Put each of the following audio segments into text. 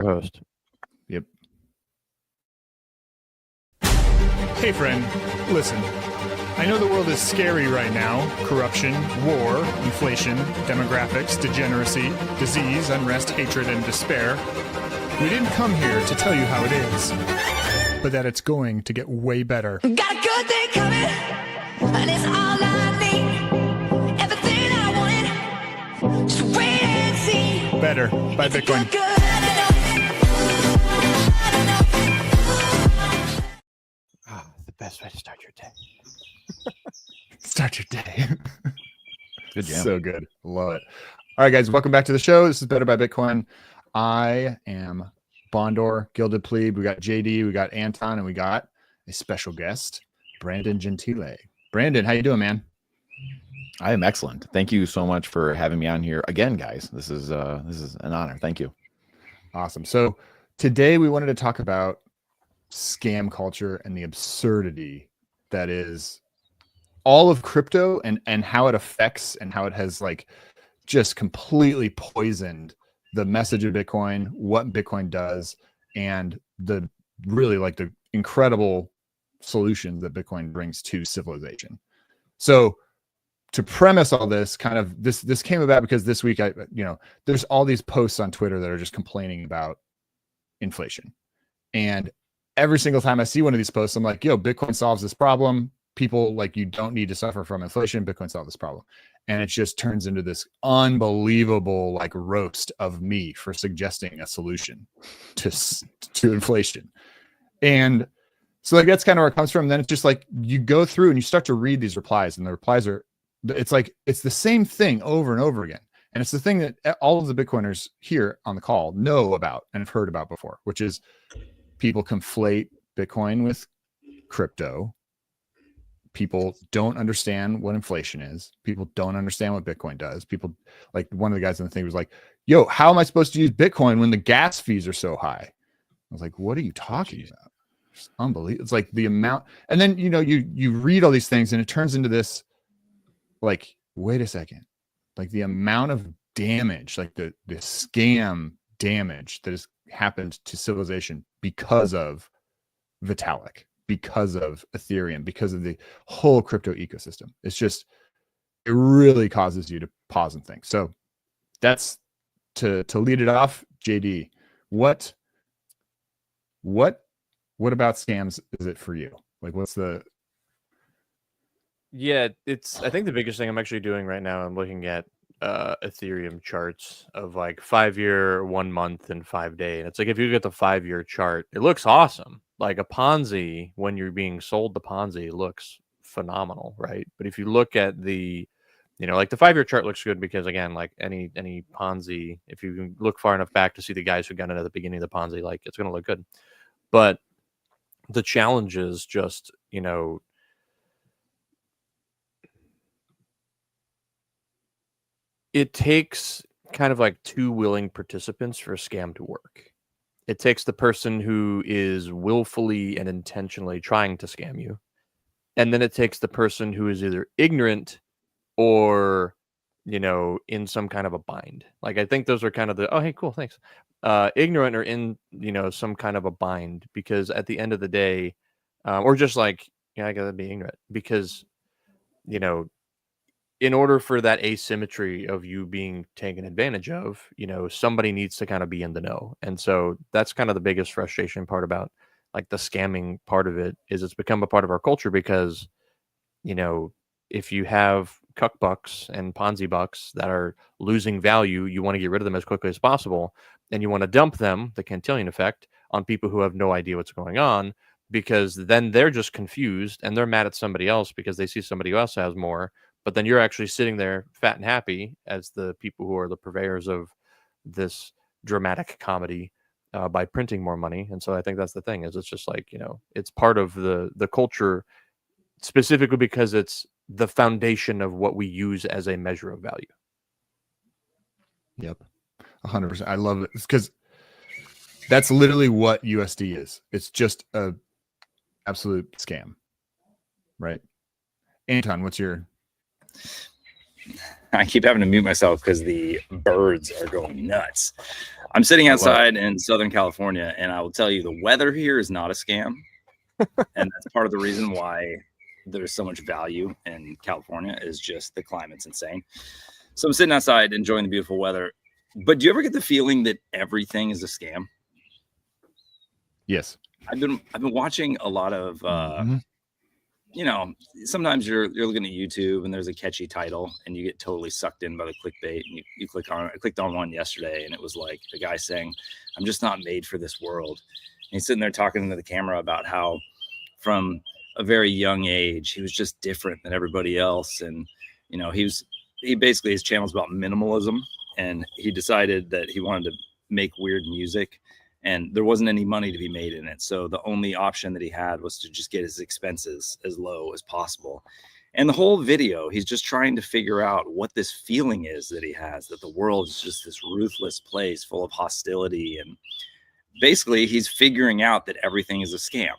Host. Yep. Hey friend, listen. I know the world is scary right now. Corruption, war, inflation, demographics, degeneracy, disease, unrest, hatred, and despair. We didn't come here to tell you how it is, but that it's going to get way better. Got a good thing coming, and it's all I need. Everything I wanted, just wait and see. Better by Bitcoin. Good. The best way to start your day. Start your day. Good jam. So good. Love it. All right, guys, welcome back to the show. This is Better by Bitcoin. I am Bondor, Gilded Plebe. We got JD, we got Anton, and we got a special guest, Brandon Gentile. Brandon, how you doing, man? I am excellent. Thank you so much for having me on here again, guys. This is an honor. Thank you. Awesome. So today we wanted to talk about scam culture and the absurdity that is all of crypto and how it affects and how it has like just completely poisoned the message of Bitcoin, what Bitcoin does, and the really like the incredible solutions that Bitcoin brings to civilization. So to premise all this, kind of this came about because this week there's all these posts on Twitter that are just complaining about inflation. And every single time I see one of these posts, I'm like, yo, Bitcoin solves this problem. People, like, you don't need to suffer from inflation. Bitcoin solves this problem. And it just turns into this unbelievable like roast of me for suggesting a solution to inflation. And so like that's kind of where it comes from. And then it's just like you go through and you start to read these replies, and the replies are, it's like it's the same thing over and over again. And it's the thing that all of the Bitcoiners here on the call know about and have heard about before, which is people conflate Bitcoin with crypto. People don't understand what inflation is. People don't understand what Bitcoin does. People, like one of the guys in the thing was like, yo, how am I supposed to use Bitcoin when the gas fees are so high? I was like, what are you talking about? It's unbelievable. It's like the amount. And then, you read all these things and it turns into this, like, wait a second. Like the amount of damage, like the scam damage that has happened to civilization because of Vitalik, because of Ethereum, because of the whole crypto ecosystem. It's just, it really causes you to pause and think. So that's to lead it off. JD, what about scams is it for you? Like, what's the... Yeah, I think the biggest thing I'm actually doing right now, I'm looking at Ethereum charts of like 5-year, 1 month, and 5 day. And it's like, if you look at the 5-year chart, it looks awesome. Like a Ponzi, when you're being sold the Ponzi, looks phenomenal, right? But if you look at the, like the 5-year chart looks good because, again, like any Ponzi, if you can look far enough back to see the guys who got in at the beginning of the Ponzi, like it's going to look good. But the challenge is just, it takes kind of like two willing participants for a scam to work. It takes the person who is willfully and intentionally trying to scam you. And then it takes the person who is either ignorant or, in some kind of a bind. Like, I think those are kind of the, oh, hey, cool, thanks. Ignorant or in, some kind of a bind, because at the end of the day, or just like, I gotta be ignorant because, in order for that asymmetry of you being taken advantage of, somebody needs to kind of be in the know. And so that's kind of the biggest frustration part about like the scamming part of it, is it's become a part of our culture because, if you have cuck bucks and Ponzi bucks that are losing value, you want to get rid of them as quickly as possible. And you want to dump them, the Cantillon effect, on people who have no idea what's going on, because then they're just confused and they're mad at somebody else because they see somebody else has more. But then you're actually sitting there fat and happy as the people who are the purveyors of this dramatic comedy by printing more money. And so I think that's the thing, is it's just like, it's part of the culture, specifically because it's the foundation of what we use as a measure of value. Yep. 100%. I love it because that's literally what USD is. It's just a absolute scam, right? Anton, what's your... I keep having to mute myself because the birds are going nuts. I'm sitting I love it. outside in Southern California, and I will tell you the weather here is not a scam. And that's part of the reason why there's so much value in California is just the climate's insane. So I'm sitting outside enjoying the beautiful weather. But do you ever get the feeling that everything is a scam? Yes. I've been watching a lot of you know, sometimes you're looking at YouTube and there's a catchy title and you get totally sucked in by the clickbait and you click on it. I clicked on one yesterday and it was like the guy saying, I'm just not made for this world. And he's sitting there talking to the camera about how from a very young age he was just different than everybody else. And you know, he basically, his channel's about minimalism, and he decided that he wanted to make weird music and there wasn't any money to be made in it. So the only option that he had was to just get his expenses as low as possible. And the whole video, he's just trying to figure out what this feeling is that he has, that the world is just this ruthless place full of hostility. And basically he's figuring out that everything is a scam.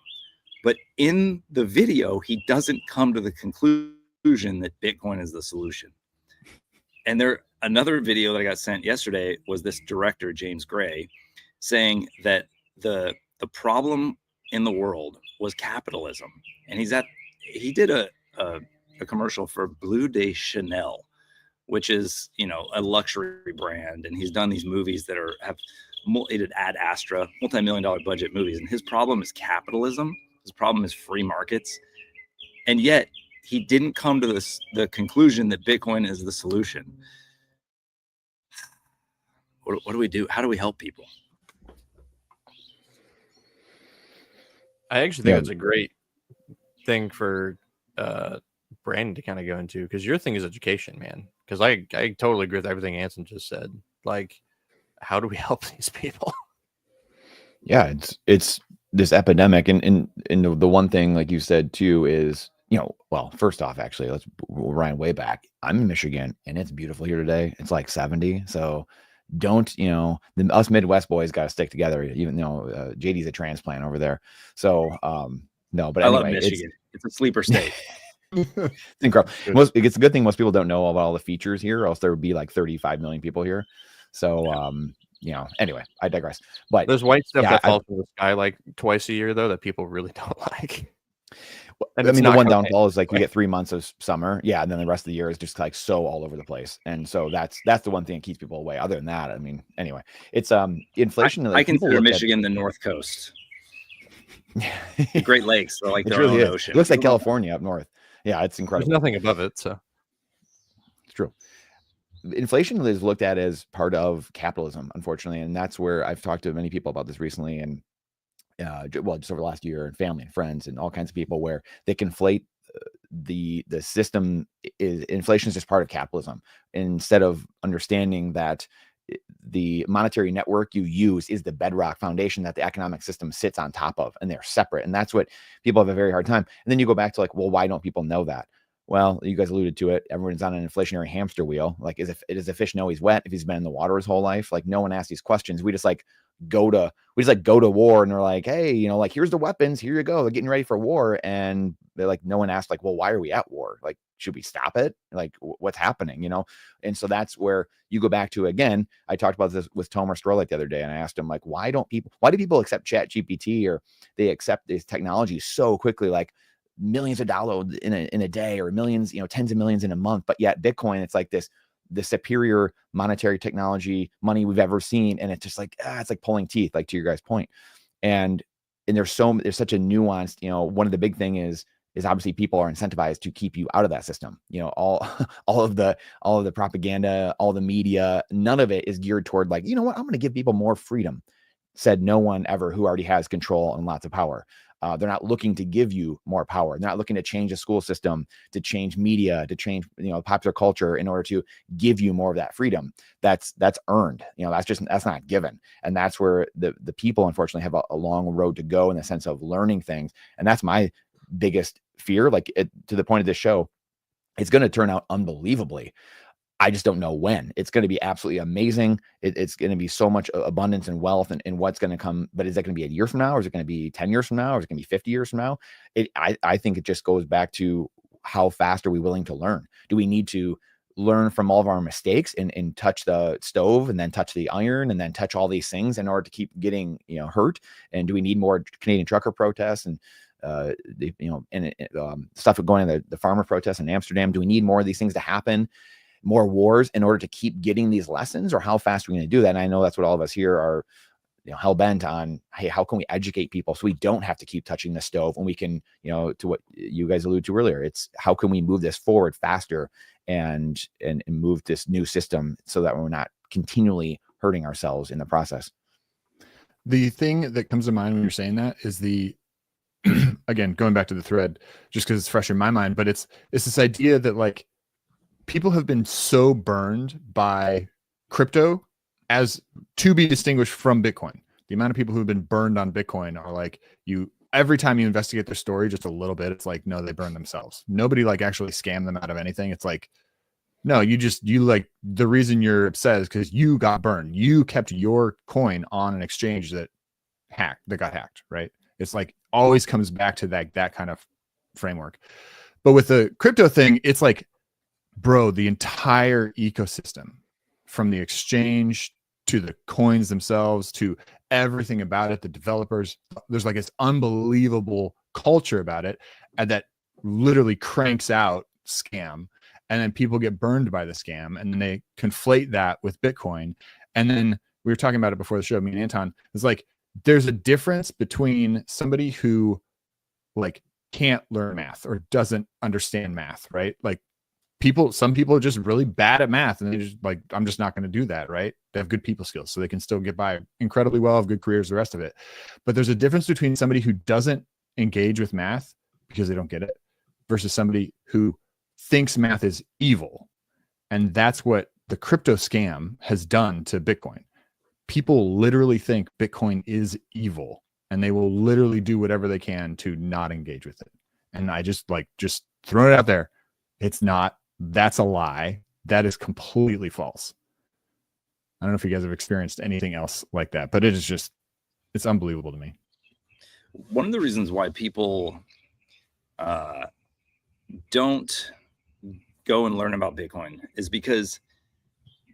But in the video, he doesn't come to the conclusion that Bitcoin is the solution. And another video that I got sent yesterday was this director, James Gray, saying that the problem in the world was capitalism. And he did a commercial for Bleu de Chanel, which is, you know, a luxury brand. And he's done these movies that he did Ad Astra, multi-million-dollar budget movies. And his problem is capitalism. His problem is free markets. And yet he didn't come to the conclusion that Bitcoin is the solution. What do we do? How do we help people? I actually think it's a great thing for Brandon to kind of go into, because your thing is education, man. Because I totally agree with everything Anson just said. Like, how do we help these people? Yeah, it's this epidemic, and the one thing, like you said too, is, you know, well, first off, actually, let's rewind way back. I'm in Michigan, and it's beautiful here today. It's like 70, so don't, you know, us Midwest boys got to stick together. Even though JD's a transplant over there, so no, but anyway, I love Michigan. It's a sleeper state. It's incredible. It's a good thing most people don't know about all the features here, or else there would be like 35 million people here. So you know, anyway, I digress. But there's white stuff that falls from the sky like twice a year, though, that people really don't like. And I mean, the one downfall is like we get 3 months of summer, yeah, and then the rest of the year is just like so all over the place, and so that's the one thing that keeps people away. Other than that, I mean, anyway, it's inflation. I consider Michigan the North Coast. The Great Lakes, so like their own ocean. It looks like California up north. Yeah, it's incredible. There's nothing above it, so it's true. Inflation is looked at as part of capitalism, unfortunately, and that's where I've talked to many people about this recently, and well, just over the last year, and family and friends and all kinds of people, where they conflate the system. Inflation is just part of capitalism, instead of understanding that the monetary network you use is the bedrock foundation that the economic system sits on top of, and they're separate. And that's what people have a very hard time. And then you go back to like, well, why don't people know that? Well, you guys alluded to it. Everyone's on an inflationary hamster wheel. Like, does a fish know he's wet if he's been in the water his whole life? Like, no one asks these questions. We just go to war, and they're like, hey, you know, like, here's the weapons, here you go. They're getting ready for war. And they're like, no one asked, like, well, why are we at war? Like, should we stop it? Like, what's happening, you know? And so that's where you go back to, again, I talked about this with Tomer Strolick the other day, and I asked him, like, why do people accept Chat GPT, or they accept this technology so quickly, like millions of dollars in a day, or millions, you know, tens of millions in a month, but yet Bitcoin, it's like the superior monetary technology money we've ever seen. And it's just like, it's like pulling teeth, like to your guys' point. And there's such a nuanced, you know, one of the big thing is obviously people are incentivized to keep you out of that system. You know, all of the propaganda, all the media, none of it is geared toward like, you know what, I'm going to give people more freedom. Said no one ever who already has control and lots of power. They're not looking to give you more power. They're not looking to change the school system, to change media, to change, you know, popular culture in order to give you more of that freedom. That's earned. You know, that's not given. And that's where the people, unfortunately, have a long road to go in the sense of learning things. And that's my biggest fear. Like, to the point of this show, it's going to turn out unbelievably. I just don't know when. It's going to be absolutely amazing. It's going to be so much abundance and wealth, and what's going to come. But is that going to be a year from now? Or is it going to be 10 years from now? Or is it going to be 50 years from now? I think it just goes back to how fast are we willing to learn? Do we need to learn from all of our mistakes and touch the stove and then touch the iron and then touch all these things in order to keep getting, hurt? And do we need more Canadian trucker protests and, stuff going on the farmer protests in Amsterdam? Do we need more of these things to happen, more wars, in order to keep getting these lessons? Or how fast are we going to do that? And I know that's what all of us here are, hell bent on. Hey, how can we educate people so we don't have to keep touching the stove, and we can, to what you guys alluded to earlier, it's how can we move this forward faster and move this new system so that we're not continually hurting ourselves in the process. The thing that comes to mind when you're saying that is again, going back to the thread, just because it's fresh in my mind, but it's this idea that like people have been so burned by crypto as to be distinguished from Bitcoin. The amount of people who've been burned on Bitcoin are like, every time you investigate their story just a little bit, it's like, no, they burned themselves. Nobody like actually scammed them out of anything. It's like, no, you like, the reason you're upset is because you got burned. You kept your coin on an exchange that got hacked, right? It's like always comes back to that kind of framework. But with the crypto thing, it's like, bro, the entire ecosystem, from the exchange to the coins themselves, to everything about it, the developers, there's like this unbelievable culture about it, and that literally cranks out scam. And then people get burned by the scam, and then they conflate that with Bitcoin. And then we were talking about it before the show, me and Anton. It's like, there's a difference between somebody who like can't learn math or doesn't understand math, right? Like some people are just really bad at math, and they just like, I'm just not going to do that, right? They have good people skills, so they can still get by incredibly well, have good careers, the rest of it. But there's a difference between somebody who doesn't engage with math because they don't get it versus somebody who thinks math is evil. And that's what the crypto scam has done to Bitcoin. People literally think Bitcoin is evil, and they will literally do whatever they can to not engage with it. And I just throwing it out there. It's not. That's a lie. That is completely false. I don't know if you guys have experienced anything else like that, but it's unbelievable to me. One of the reasons why people don't go and learn about Bitcoin is because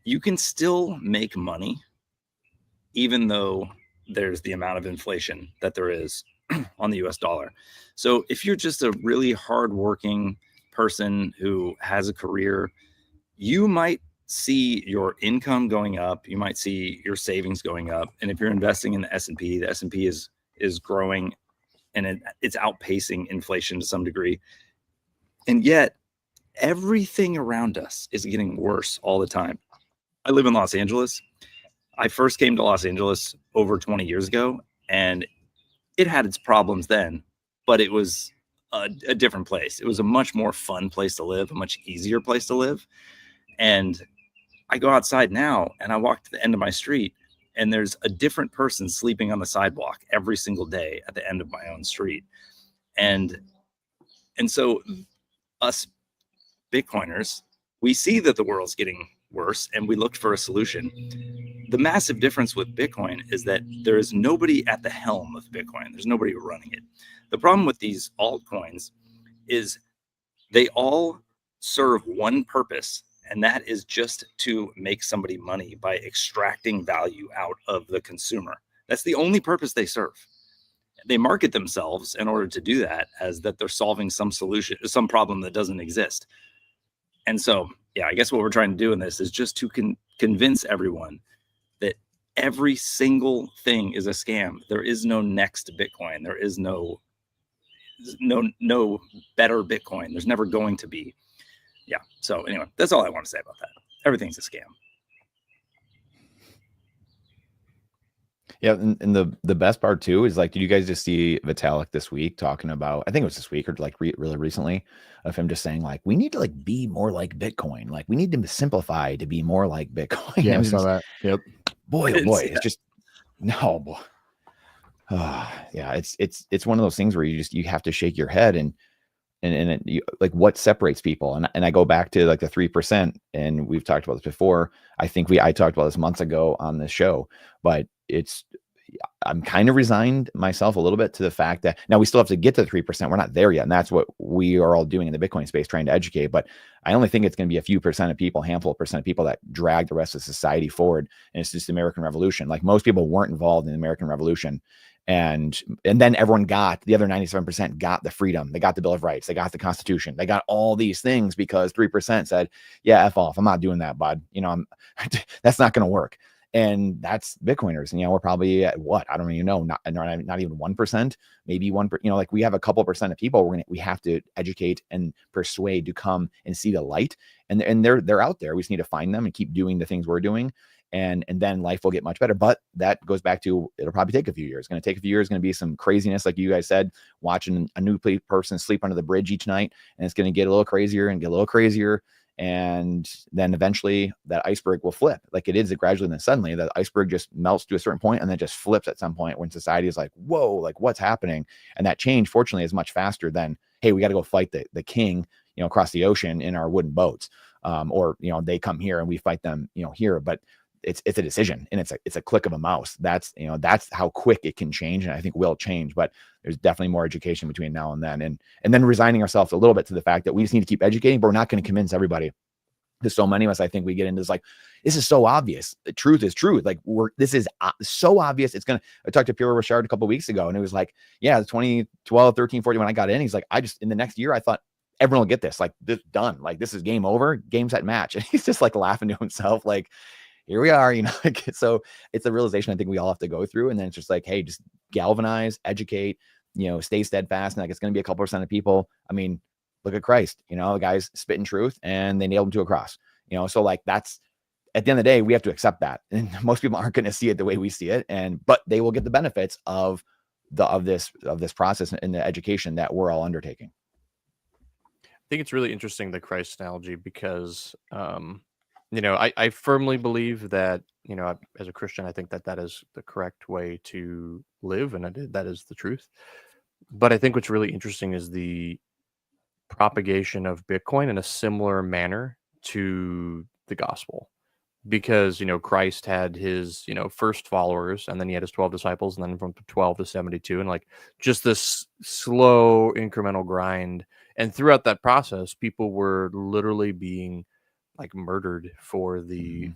you can still make money even though there's the amount of inflation that there is on the US dollar. So if you're just a really hardworking person who has a career, you might see your income going up, you might see your savings going up. And if you're investing in the S&P, the S&P is growing, and it's outpacing inflation to some degree. And yet everything around us is getting worse all the time. I live in Los Angeles. I first came to Los Angeles over 20 years ago, and it had its problems then, but it was a different place. It was a much more fun place to live, a much easier place to live. And I go outside now and I walk to the end of my street, and there's a different person sleeping on the sidewalk every single day at the end of my own street. And so us Bitcoiners, we see that the world's getting worse, and we looked for a solution. The massive difference with Bitcoin is that there is nobody at the helm of Bitcoin. There's nobody running it. The problem with these altcoins is they all serve one purpose, and that is just to make somebody money by extracting value out of the consumer. That's the only purpose they serve. They market themselves in order to do that as that they're solving some solution, some problem that doesn't exist. And so, yeah, I guess what we're trying to do in this is just to convince everyone that every single thing is a scam. There is no next Bitcoin. There is no better Bitcoin. There's never going to be. Yeah. So anyway, that's all I want to say about that. Everything's a scam. Yeah, and the best part too is like, did you guys just see Vitalik this week talking about? I think it was this week or like really recently, of him just saying like, we need to like be more like Bitcoin. Like we need to simplify to be more like Bitcoin. Yeah, I saw that. Yep. Boy, oh boy, it's just no. Boy. Yeah, it's one of those things where you have to shake your head and like what separates people. And I go back to like the 3%, and we've talked about this before. I talked about this months ago on this show, but it's, I'm kind of resigned myself a little bit to the fact that now we still have to get to 3%. We're not there yet. And that's what we are all doing in the Bitcoin space, trying to educate. But I only think it's going to be a few percent of people, handful of percent of people that drag the rest of society forward. And it's just the American Revolution. Like most people weren't involved in the American Revolution. And then everyone got, the other 97% got the freedom. They got the Bill of Rights. They got the Constitution. They got all these things because 3% said, yeah, F off. I'm not doing that, bud. That's not going to work. And that's Bitcoiners. And, we're probably at what? I don't even know. Not even 1%, maybe 1%. Like we have a couple percent of people we have to educate and persuade to come and see the light. And they're out there. We just need to find them and keep doing the things we're doing. And then life will get much better. But that goes back to, it'll probably take a few years. It's going to take a few years. It's going to be some craziness. Like you guys said, watching a new person sleep under the bridge each night. And it's going to get a little crazier and get a little crazier. And then eventually that iceberg will flip. Like it is gradually, and then suddenly the iceberg just melts to a certain point and then just flips at some point when society is like, whoa, like what's happening? And that change, fortunately, is much faster than, hey, we got to go fight the king, across the ocean in our wooden boats. Or they come here and we fight them, here. But it's a decision, and it's a click of a mouse. That's how quick it can change, and I think will change. But there's definitely more education between now and then, and then resigning ourselves a little bit to the fact that we just need to keep educating, but we're not going to convince everybody. Because so many of us, I think we get into this like, this is so obvious. The truth is truth. Like this is so obvious. I talked to Pierre Richard a couple of weeks ago, and it was like, yeah, 2012, 13, 14, when I got in, he's like, in the next year, I thought everyone will get this, like this done. Like this is game over, game set match. And he's just like laughing to himself. Like, here we are, so it's a realization I think we all have to go through. And then it's just like, hey, just galvanize, educate, stay steadfast. And like, it's going to be a couple percent of people. I mean, look at Christ, the guys spitting truth and they nailed him to a cross, so like that's, at the end of the day, we have to accept that. And most people aren't going to see it the way we see it. But they will get the benefits of this process and the education that we're all undertaking. I think it's really interesting, the Christ analogy, because, I firmly believe that, as a Christian, I think that is the correct way to live, and that is the truth. But I think what's really interesting is the propagation of Bitcoin in a similar manner to the gospel, because, Christ had his, first followers, and then he had his 12 disciples, and then from 12 to 72, and like just this slow incremental grind. And throughout that process, people were literally being like murdered for the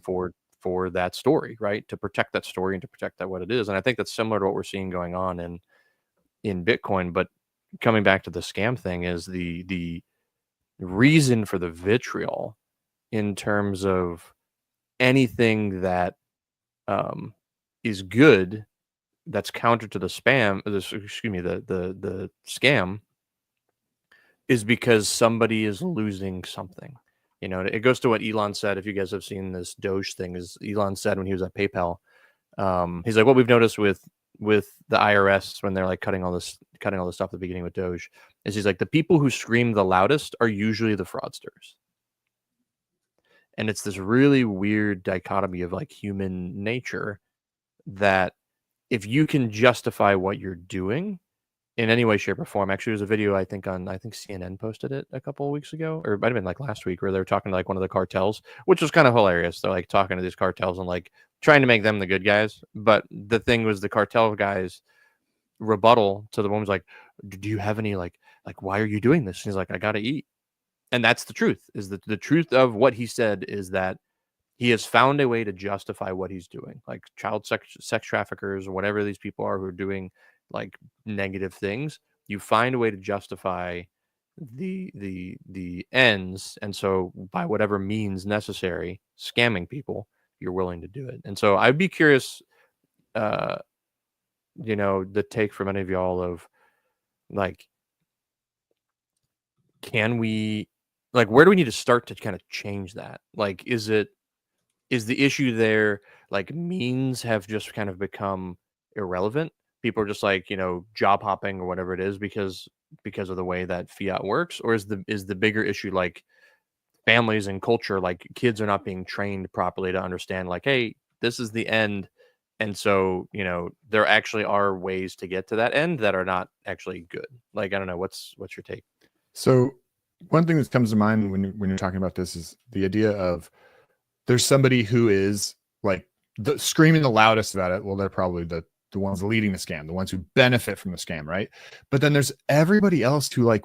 for that story, right? To protect that story and to protect that what it is. And I think that's similar to what we're seeing going on in Bitcoin. But coming back to the scam thing, is the reason for the vitriol in terms of anything that is good that's counter to the the scam, is because somebody is losing something. It goes to what Elon said. If you guys have seen this Doge thing, is Elon said when he was at PayPal, he's like, what we've noticed with the IRS when they're like cutting all this stuff at the beginning with Doge, is he's like, the people who scream the loudest are usually the fraudsters. And it's this really weird dichotomy of like human nature, that if you can justify what you're doing in any way, shape, or form. Actually, there's a video I think CNN posted it a couple of weeks ago, or it might have been like last week, where they were talking to like one of the cartels, which was kind of hilarious. They're like talking to these cartels and like trying to make them the good guys. But the thing was, the cartel guys' rebuttal to the woman was like, do you have any like why are you doing this? And he's like, I gotta eat. And that's the truth. Is that the truth of what he said, is that he has found a way to justify what he's doing, like child sex traffickers or whatever these people are who are doing like negative things. You find a way to justify the ends, and so by whatever means necessary, scamming people, you're willing to do it. And so I'd be curious, the take from any of y'all of like, can we, like, where do we need to start to kind of change that? Like, is the issue there, like, means have just kind of become irrelevant? People are just like, job hopping or whatever it is because of the way that fiat works? Or is the bigger issue like families and culture, like kids are not being trained properly to understand like, hey, this is the end. And so, there actually are ways to get to that end that are not actually good. Like, I don't know, what's your take? So one thing that comes to mind when you're talking about this is the idea of there's somebody who is like screaming the loudest about it. Well, they're probably the the ones leading the scam, the ones who benefit from the scam, right? But then there's everybody else who like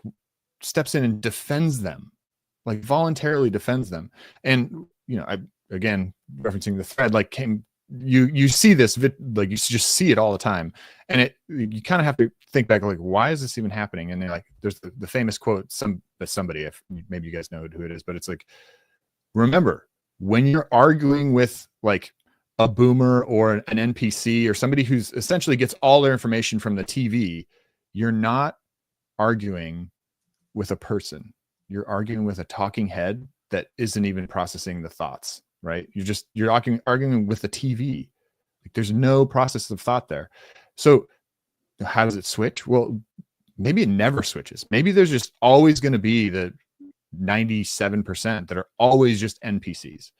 steps in and defends them, like voluntarily defends them. And I again referencing the thread, like you see this like you just see it all the time, and you kind of have to think back, like, why is this even happening? And they're like, there's the famous quote, somebody, if maybe you guys know who it is, but it's like, remember, when you're arguing with like a boomer or an NPC or somebody who's essentially gets all their information from the TV, you're not arguing with a person. You're arguing with a talking head that isn't even processing the thoughts, right? You're arguing with the TV. Like, there's no process of thought there. So how does it switch? Well, maybe it never switches. Maybe there's just always going to be the 97% that are always just NPCs.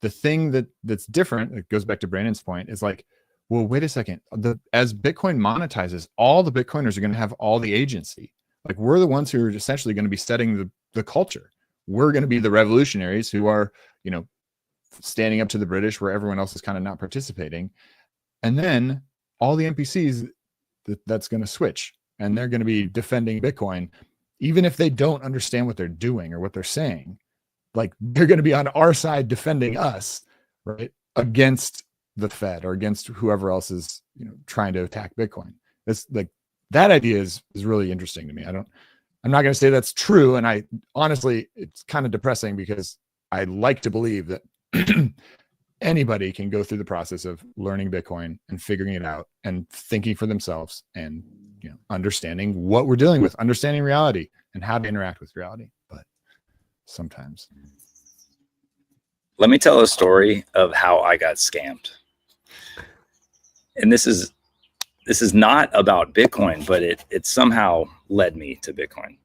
The thing that's different, it goes back to Brandon's point, is like, well, wait a second. As Bitcoin monetizes, all the Bitcoiners are going to have all the agency. Like, we're the ones who are essentially going to be setting the culture. We're going to be the revolutionaries who are, standing up to the British where everyone else is kind of not participating. And then all the NPCs, that's going to switch, and they're going to be defending Bitcoin, even if they don't understand what they're doing or what they're saying. Like, they're going to be on our side defending us, right, against the Fed or against whoever else is trying to attack Bitcoin. That's like, that idea is really interesting to me. I'm not going to say that's true, and I honestly, it's kind of depressing, because I like to believe that anybody can go through the process of learning Bitcoin and figuring it out and thinking for themselves, and understanding what we're dealing with, understanding reality and how to interact with reality. But sometimes, let me tell a story of how I got scammed. And this is not about Bitcoin, but it somehow led me to Bitcoin.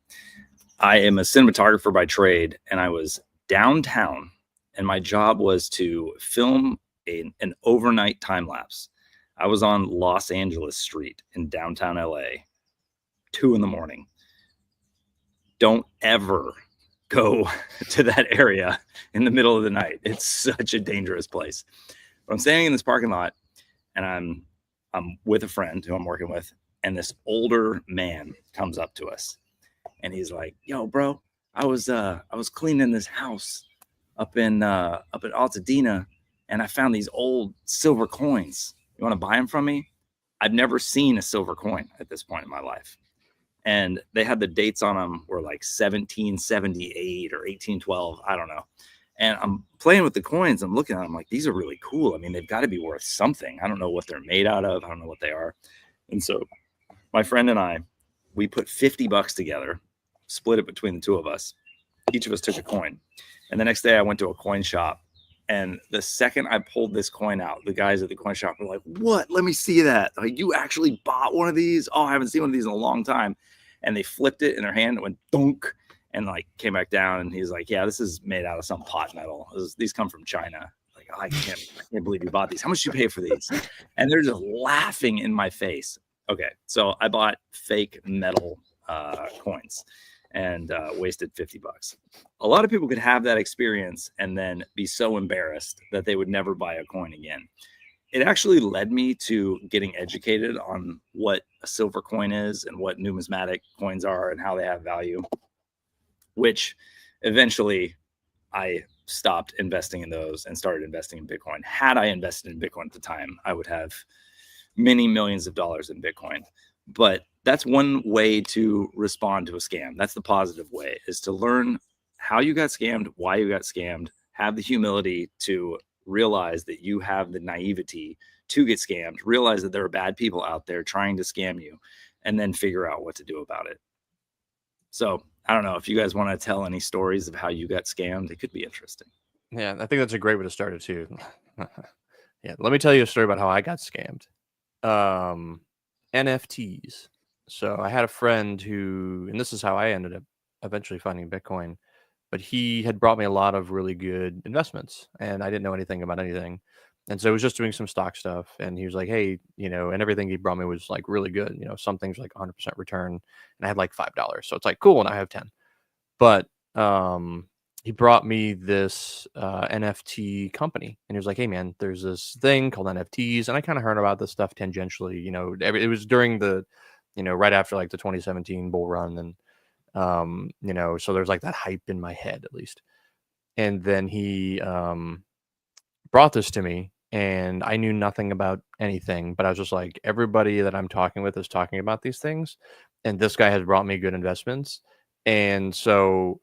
I am a cinematographer by trade, and I was downtown, and my job was to film an overnight time lapse. I was on Los Angeles Street in downtown LA, 2 a.m. Don't ever go to that area in the middle of the night. It's such a dangerous place. But I'm standing in this parking lot, and I'm with a friend who I'm working with, and this older man comes up to us, and he's like, "Yo, bro, I was cleaning this house up in Altadena, and I found these old silver coins. You want to buy them from me?" I've never seen a silver coin at this point in my life, and they had the dates on them were like 1778 or 1812. I don't know. And I'm playing with the coins. I'm looking at them like, these are really cool. I mean, they've got to be worth something. I don't know what they're made out of. I don't know what they are. And so my friend and I, we put $50 together, split it between the two of us. Each of us took a coin. And the next day I went to a coin shop. And the second I pulled this coin out, the guys at the coin shop were like, "What? Let me see that. Like, you actually bought one of these? Oh, I haven't seen one of these in a long time." And they flipped it in their hand. It went dunk, and like came back down. And he's like, "Yeah, this is made out of some pot metal. These come from China." Like, "Oh, I can't believe you bought these. How much did you pay for these?" And they're just laughing in my face. Okay, so I bought fake metal coins and wasted $50. A lot of people could have that experience and then be so embarrassed that they would never buy a coin again. It actually led me to getting educated on what a silver coin is and what numismatic coins are and how they have value, which eventually I stopped investing in those and started investing in Bitcoin. Had I invested in Bitcoin at the time, I would have many millions of dollars in Bitcoin. But that's one way to respond to a scam. That's the positive way, is to learn how you got scammed, why you got scammed, have the humility to realize that you have the naivety to get scammed, realize that there are bad people out there trying to scam you, and then figure out what to do about it. So I don't know if you guys want to tell any stories of how you got scammed. It could be interesting. Yeah, I think that's a great way to start it too. Yeah, let me tell you a story about how I got scammed. NFTs. So I had a friend who, and this is how I ended up eventually finding Bitcoin, but he had brought me a lot of really good investments, and I didn't know anything about anything. And so I was just doing some stock stuff, and he was like, "Hey, and everything he brought me was like really good. Some things like 100% return, and I had like $5. So it's like, cool, and I have 10. But he brought me this NFT company, and he was like, "Hey, man, there's this thing called NFTs," and I kind of heard about this stuff tangentially. You know, it was during the, you know, right after like the 2017 bull run, and you know, so there's like that hype in my head at least. And then he brought this to me, and I knew nothing about anything, but I was just like, everybody that I'm talking with is talking about these things, and this guy has brought me good investments, and so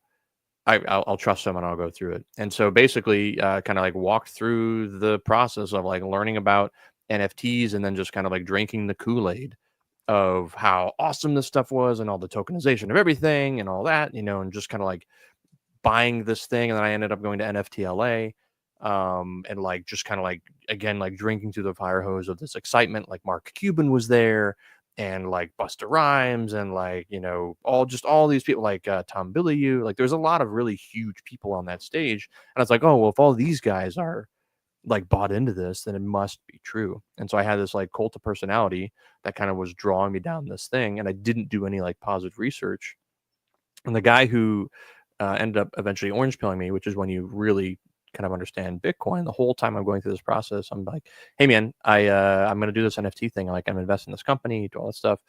I'll trust him and I'll go through it. And so basically, kind of like walked through the process of like learning about NFTs, and then just kind of like drinking the Kool-Aid of how awesome this stuff was and all the tokenization of everything and all that, you know, and just kind of like buying this thing. And then I ended up going to NFTLA, and like just kind of like, again, like drinking through the fire hose of this excitement. Like Mark Cuban was there, and like Busta Rhymes, and like, you know, all these people, like Tom Bilyeu. Like there's a lot of really huge people on that stage, and I was like, oh well, if all these guys are like bought into this, then it must be true. And so I had this like cult of personality that kind of was drawing me down this thing, and I didn't do any like positive research. And the guy who ended up eventually orange pilling me, which is when you really kind of understand Bitcoin. The whole time I'm going through this process, I'm like, hey man, I'm gonna do this NFT thing. I'm investing in this company, do all that stuff.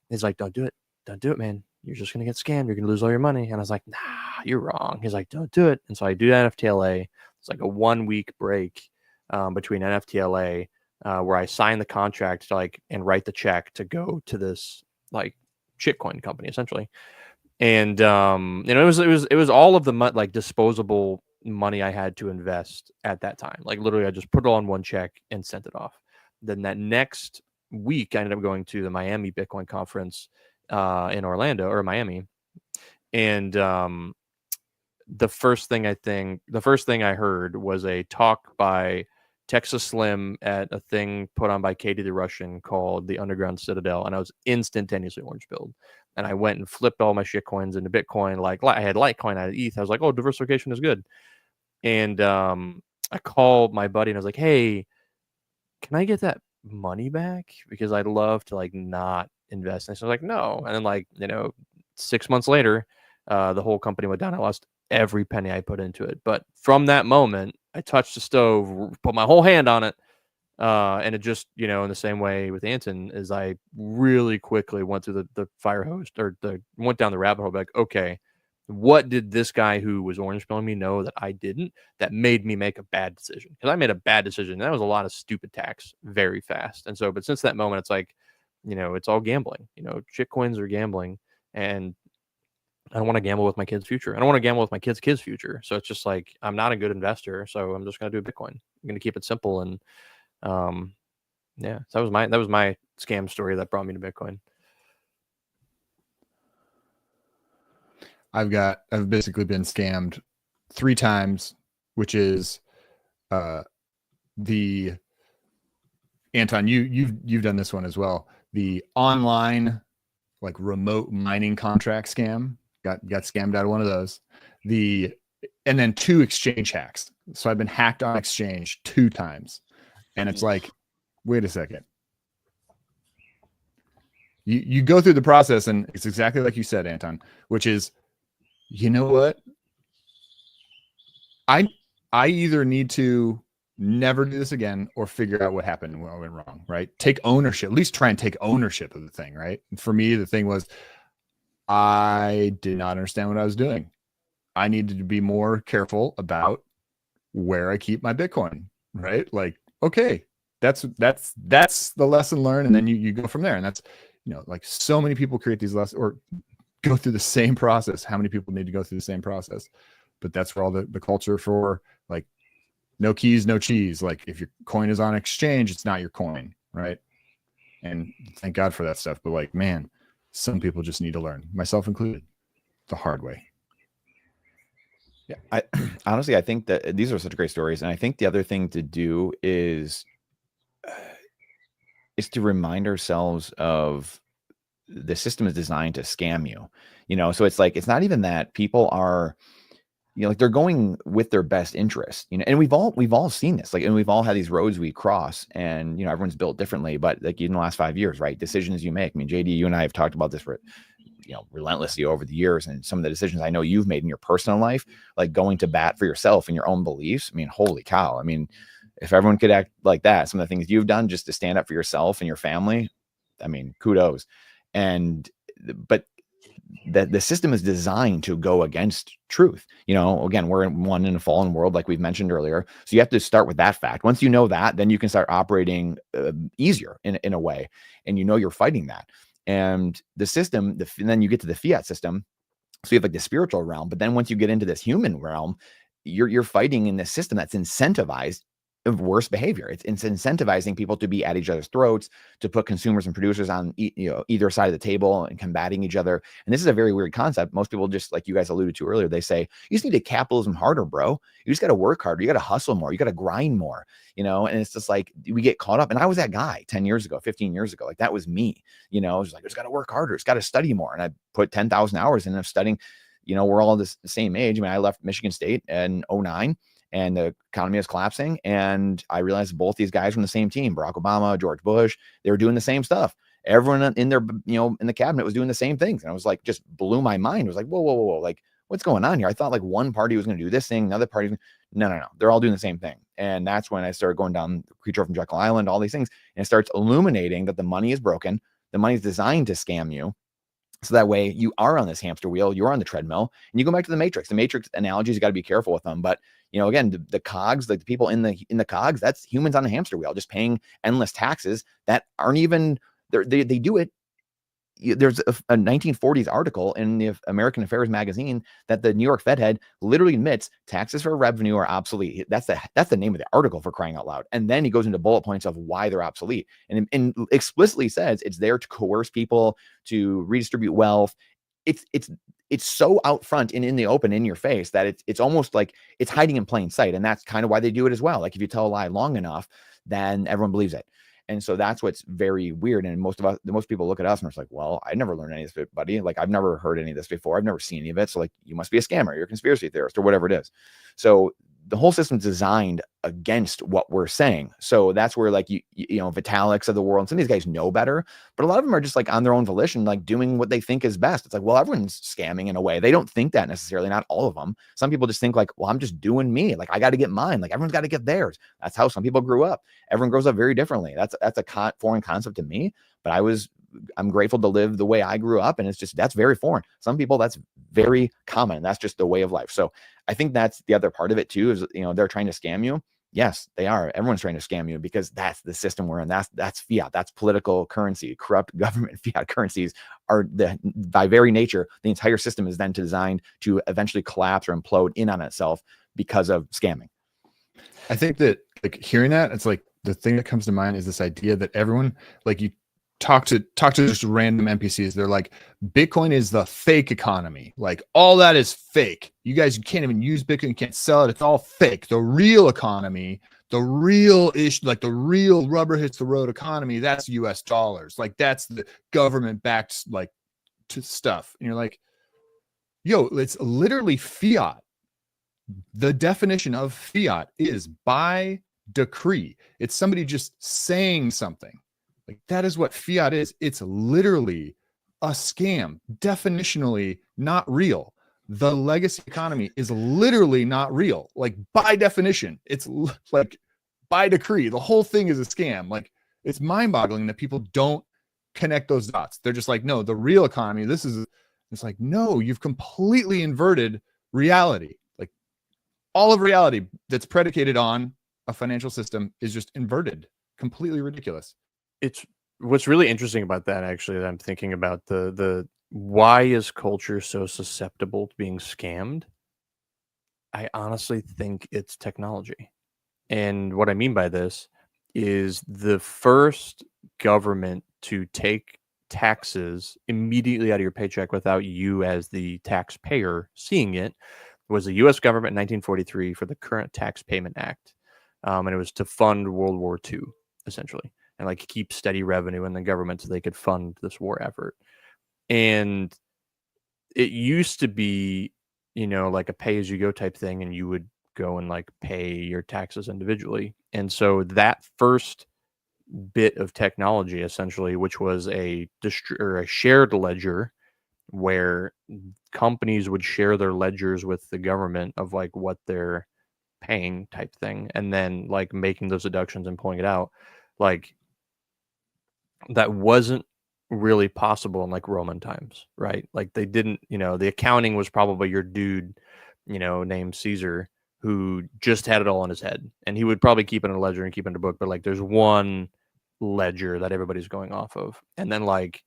He's like, don't do it, man. You're just gonna get scammed. You're gonna lose all your money. And I was like, nah, you're wrong. He's like, don't do it. And so I do NFTLA. It's like a 1 week break between NFTLA where I sign the contract to like and write the check to go to this like shitcoin company essentially. And you know, it was all of the like disposable money I had to invest at that time. Like literally, I just put it all on one check and sent it off. Then that next week, I ended up going to the Miami Bitcoin conference in Orlando or Miami, and the first thing I heard was a talk by Texas Slim at a thing put on by Katie the Russian called the Underground Citadel, and I was instantaneously orange pilled. And I went and flipped all my shit coins into Bitcoin. Like I had Litecoin out of ETH. I was like, oh, diversification is good. And I called my buddy and I was like, hey, can I get that money back? Because I'd love to like not invest. And so I was like, no. And then like, you know, 6 months later, the whole company went down. I lost every penny I put into it. But from that moment, I touched the stove, put my whole hand on it. And it just, you know, in the same way with Anton, is I really quickly went through the fire hose or went down the rabbit hole. Like, okay, what did this guy who was orange pilling me know that I didn't, that made me make a bad decision? Because I made a bad decision. That was a lot of stupid tax very fast. And so, but since that moment, it's like, you know, it's all gambling. You know, shit coins are gambling, and I don't want to gamble with my kid's future. I don't want to gamble with my kid's future. So it's just like, I'm not a good investor. So I'm just going to do Bitcoin. I'm going to keep it simple. And yeah, so that was my scam story that brought me to Bitcoin. I've basically been scammed 3 times, which is the Anton, you've done this one as well. The online like remote mining contract scam. Got scammed out of one of those. And then 2 exchange hacks. So I've been hacked on exchange 2 times. And it's like, wait a second. You go through the process, and it's exactly like you said, Anton, which is, you know what? I either need to never do this again or figure out what happened and what went wrong, right? Take ownership, at least try and take ownership of the thing, right? And for me, the thing was, I did not understand what I was doing. I needed to be more careful about where I keep my Bitcoin, right? Like, okay, that's the lesson learned. And then you go from there. And that's, you know, like so many people create these lessons or go through the same process. How many people need to go through the same process? But that's where all the culture for like, no keys, no cheese. Like if your coin is on exchange, it's not your coin, right? And thank God for that stuff. But like, man, some people just need to learn, myself included, the hard way. Yeah, I honestly, I think that these are such great stories, and I think the other thing to do is to remind ourselves of the system is designed to scam you. You know, so it's like it's not even that people are, you know, like they're going with their best interest. You know, and we've all seen this. Like, and we've all had these roads we cross, and you know, everyone's built differently. But like in the last 5 years, right, decisions you make. I mean, JD, you and I have talked about this for relentlessly over the years, and some of the decisions I know you've made in your personal life, like going to bat for yourself and your own beliefs. I mean, holy cow. I mean, if everyone could act like that, some of the things you've done just to stand up for yourself and your family, I mean, kudos. But the system is designed to go against truth. Again, we're in a fallen world, like we've mentioned earlier. So you have to start with that fact. Once you know that, then you can start operating easier in a way, and you're fighting that. And the system, and then you get to the fiat system. So you have like the spiritual realm, but then once you get into this human realm, you're fighting in this system that's incentivized of worse behavior. It's incentivizing people to be at each other's throats, to put consumers and producers on either side of the table and combating each other. And this is a very weird concept. Most people, just like you guys alluded to earlier, they say you just need to capitalism harder, bro. You just got to work harder. You got to hustle more. You got to grind more. And it's just like we get caught up. And I was that guy 10 years ago, 15 years ago. Like that was me. It was like, it's got to work harder. It's got to study more. And I put 10,000 hours in of studying. We're all the same age. I mean, I left Michigan State in 2009. And the economy is collapsing. And I realized both these guys from the same team, Barack Obama, George Bush, they were doing the same stuff. Everyone in their, in the cabinet was doing the same things. And I was like, just blew my mind. It was like, whoa. Like, what's going on here? I thought like one party was going to do this thing. Another party. No. They're all doing the same thing. And that's when I started going down Creature from Jekyll Island, all these things. And it starts illuminating that the money is broken. The money is designed to scam you. So that way you are on this hamster wheel, you're on the treadmill, and you go back to the Matrix. The Matrix analogies, you got to be careful with them. But, again, the cogs, like the people in the cogs, that's humans on the hamster wheel, just paying endless taxes that aren't even, they do it. There's a 1940s article in the American Affairs magazine that the New York Fed head literally admits taxes for revenue are obsolete. That's the name of the article, for crying out loud. And then he goes into bullet points of why they're obsolete, and explicitly says it's there to coerce people to redistribute wealth. It's so out front and in the open, in your face, that it's almost like it's hiding in plain sight. And that's kind of why they do it as well. Like if you tell a lie long enough, then everyone believes it. And so that's what's very weird. And most people look at us and it's like, well, I never learned any of this, buddy. Like I've never heard any of this before. I've never seen any of it. So like, you must be a scammer, you're a conspiracy theorist, or whatever it is. So the whole system's designed against what we're saying. So that's where like, Vitaliks of the world, and some of these guys know better, but a lot of them are just like on their own volition, like doing what they think is best. It's like, well, everyone's scamming in a way. They don't think that necessarily, not all of them. Some people just think like, well, I'm just doing me. Like I got to get mine. Like everyone's got to get theirs. That's how some people grew up. Everyone grows up very differently. That's a foreign concept to me, but I'm grateful to live the way I grew up. And that's very foreign. Some people, that's very common. That's just the way of life. So I think that's the other part of it too, is, they're trying to scam you. Yes, they are. Everyone's trying to scam you because that's the system we're in. That's fiat. That's political currency. Corrupt government fiat currencies are by very nature, the entire system is then designed to eventually collapse or implode in on itself because of scamming. I think that like hearing that, it's like the thing that comes to mind is this idea that everyone, like you talk to just random NPCs, they're like, Bitcoin is the fake economy. Like all that is fake. You guys, you can't even use Bitcoin. You can't sell it. It's all fake. The real economy, the real issue, like the real rubber hits the road economy, that's US dollars. Like that's the government backed like to stuff. And you're like, yo, it's literally fiat. The definition of fiat is by decree. It's somebody just saying something. Like that is what fiat is. It's literally a scam, definitionally not real. The legacy economy is literally not real. Like by definition, it's like by decree, the whole thing is a scam. Like it's mind-boggling that people don't connect those dots. They're just like, no, the real economy, it's like, no, you've completely inverted reality. Like all of reality that's predicated on a financial system is just inverted, completely ridiculous. It's what's really interesting about that, actually, that I'm thinking about the why is culture so susceptible to being scammed? I honestly think it's technology. And what I mean by this is the first government to take taxes immediately out of your paycheck without you as the taxpayer seeing it was the U.S. government in 1943 for the Current Tax Payment Act. And it was to fund World War II, essentially, and like keep steady revenue in the government so they could fund this war effort. And it used to be, like a pay-as-you-go type thing, and you would go and like pay your taxes individually. And so that first bit of technology, essentially, which was a shared ledger where companies would share their ledgers with the government of like what they're paying type thing, and then like making those deductions and pulling it out. Like that wasn't really possible in like Roman times, right? Like they didn't, the accounting was probably your dude, named Caesar, who just had it all in his head, and he would probably keep it in a ledger and keep it in a book, but like there's one ledger that everybody's going off of. And then like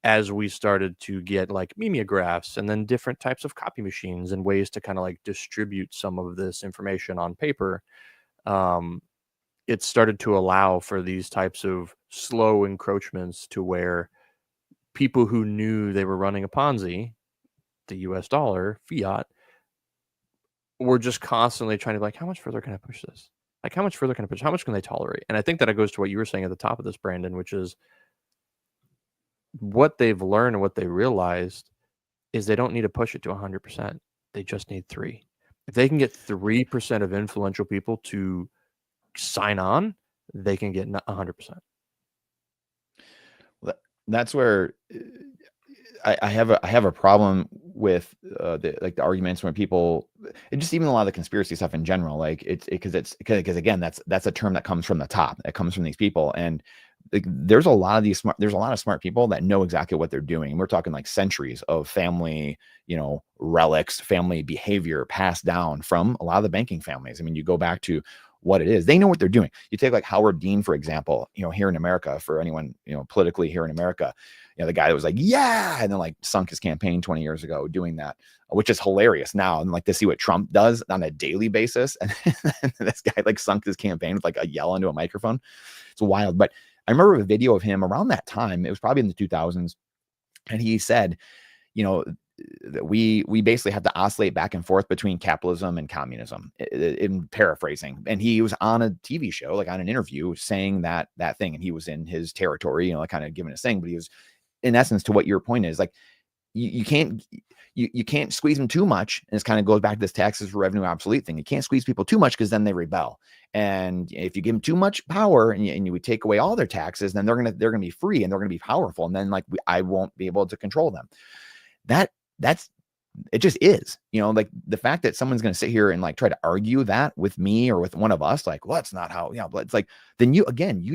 as we started to get like mimeographs and then different types of copy machines and ways to kind of like distribute some of this information on paper, it started to allow for these types of slow encroachments to where people who knew they were running a Ponzi, the US dollar, fiat, were just constantly trying to be like, how much further can I push this? Like, how much further can I push? How much can they tolerate? And I think that it goes to what you were saying at the top of this, Brandon, which is what they've learned and what they realized is they don't need to push it to 100%. They just need 3%. If they can get 3% of influential people to sign on, they can get 100%. That's where I have a problem with the arguments when people, and just even a lot of the conspiracy stuff in general, like because again that's a term that comes from the top, that comes from these people, and like, there's a lot of smart people that know exactly what they're doing. And we're talking like centuries of family, relics, family behavior passed down from a lot of the banking families. I mean, you go back to what it is, they know what they're doing. You take like Howard Dean, for example, here in America, for anyone, politically here in America, the guy that was like, yeah, and then like sunk his campaign 20 years ago doing that, which is hilarious now. And like to see what Trump does on a daily basis. And this guy like sunk his campaign with like a yell into a microphone. It's wild. But I remember a video of him around that time. It was probably in the 2000s. And he said, that we basically have to oscillate back and forth between capitalism and communism, in paraphrasing. And he was on a TV show, like on an interview, saying that thing. And he was in his territory, like kind of giving his thing. But he was, in essence, to what your point is, like you can't squeeze them too much. And it kind of goes back to this taxes for revenue obsolete thing. You can't squeeze people too much because then they rebel. And if you give them too much power and you would take away all their taxes, then they're gonna be free and they're gonna be powerful. And then like I won't be able to control them. That's it just is, like the fact that someone's going to sit here and like try to argue that with me or with one of us, like, well, that's not how, but it's like, then you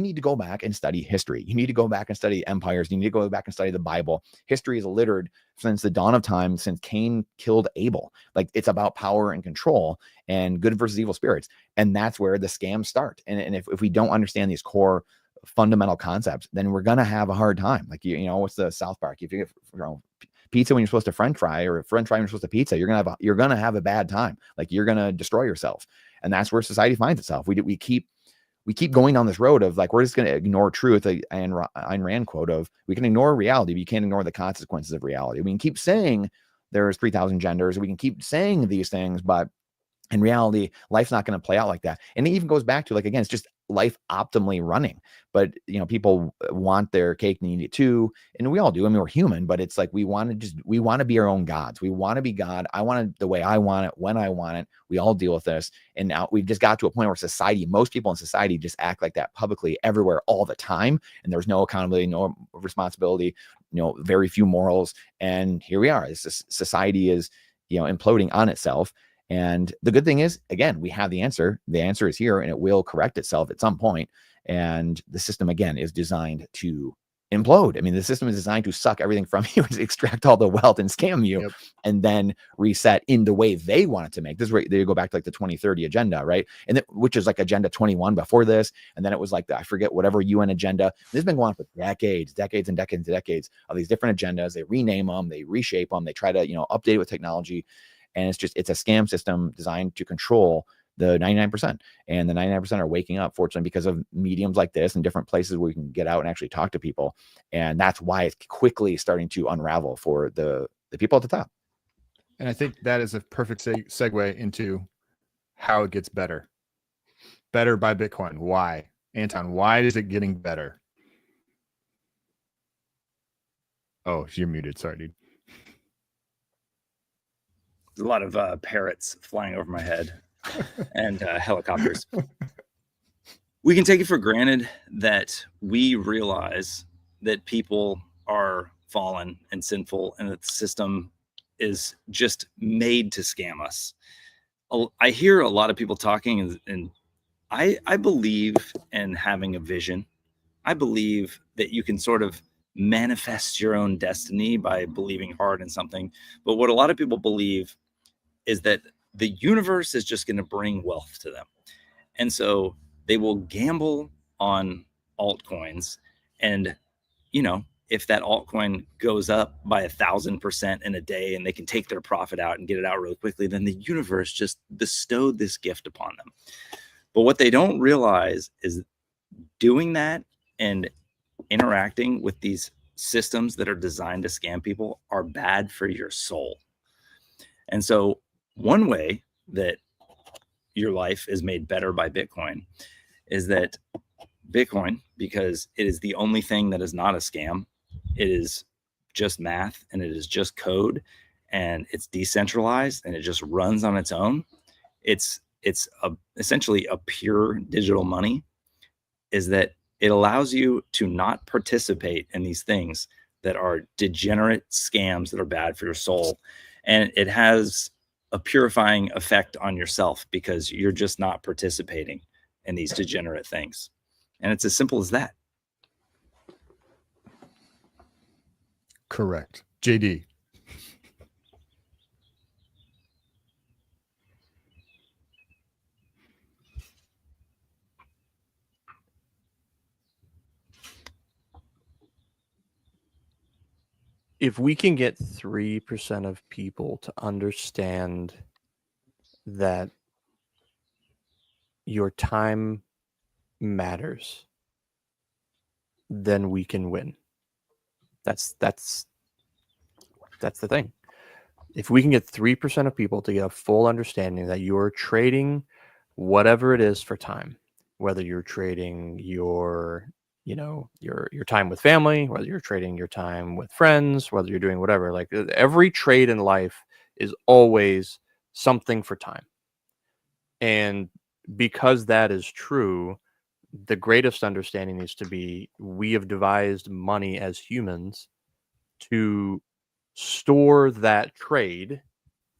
need to go back and study history. You need to go back and study empires. You need to go back and study the Bible. History is littered since the dawn of time, since Cain killed Abel. Like it's about power and control and good versus evil spirits. And that's where the scams start. And if we don't understand these core fundamental concepts, then we're going to have a hard time. Like, what's the South Park? If you get, pizza when you're supposed to French fry, or French fry when you're supposed to pizza, you're gonna have a bad time. Like you're gonna destroy yourself, and that's where society finds itself. We keep going down this road of like we're just gonna ignore truth. And Ayn Rand quote of, we can ignore reality, but you can't ignore the consequences of reality. We can keep saying there's 3,000 genders, we can keep saying these things, but in reality, life's not going to play out like that. And it even goes back to like, again, it's just life optimally running. But, people want their cake and eat it too. And we all do. I mean, we're human, but it's like, we want to be our own gods. We want to be God. I want it the way I want it, when I want it. We all deal with this. And now we've just got to a point where most people in society just act like that publicly everywhere all the time. And there's no accountability, no responsibility, very few morals. And here we are. Society is, imploding on itself. And the good thing is, again, we have the answer. The answer is here, and it will correct itself at some point. And the system, again, is designed to implode. I mean, the system is designed to suck everything from you, to extract all the wealth and scam you, yep, and then reset in the way they want it to make. This is where they go back to like the 2030 agenda, right? And which is like agenda 21 before this. And then it was like I forget whatever UN agenda. This has been going on for decades of these different agendas. They rename them, they reshape them, they try to, update it with technology. And it's a scam system designed to control the 99%. And the 99% are waking up, fortunately, because of mediums like this and different places where we can get out and actually talk to people. And that's why it's quickly starting to unravel for the people at the top. And I think that is a perfect segue into how it gets better. Better by Bitcoin. Why? Anton, why is it getting better? Oh, you're muted. Sorry, dude. There's a lot of parrots flying over my head and helicopters. We can take it for granted that we realize that people are fallen and sinful, and that the system is just made to scam us. I hear a lot of people talking, and I believe in having a vision. I believe that you can sort of manifest your own destiny by believing hard in something. But what a lot of people believe is that the universe is just going to bring wealth to them. And so they will gamble on altcoins. And, you know, if that altcoin goes up by 1,000% in a day and they can take their profit out and get it out really quickly, then the universe just bestowed this gift upon them. But what they don't realize is doing that and interacting with these systems that are designed to scam people are bad for your soul. And so one way that your life is made better by Bitcoin is that Bitcoin, because it is the only thing that is not a scam, it is just math and it is just code and it's decentralized and it just runs on its own. It's essentially a pure digital money, is that it allows you to not participate in these things that are degenerate scams that are bad for your soul. And it has a purifying effect on yourself because you're just not participating in these degenerate things. And it's as simple as that. Correct. JD. If we can get 3% of people to understand that your time matters, then we can win. That's the thing. If we can get 3% of people to get a full understanding that you're trading whatever it is for time, whether you're trading your time with family, whether you're trading your time with friends, whether you're doing whatever, like every trade in life is always something for time. And because that is true, the greatest understanding needs to be we have devised money as humans to store that trade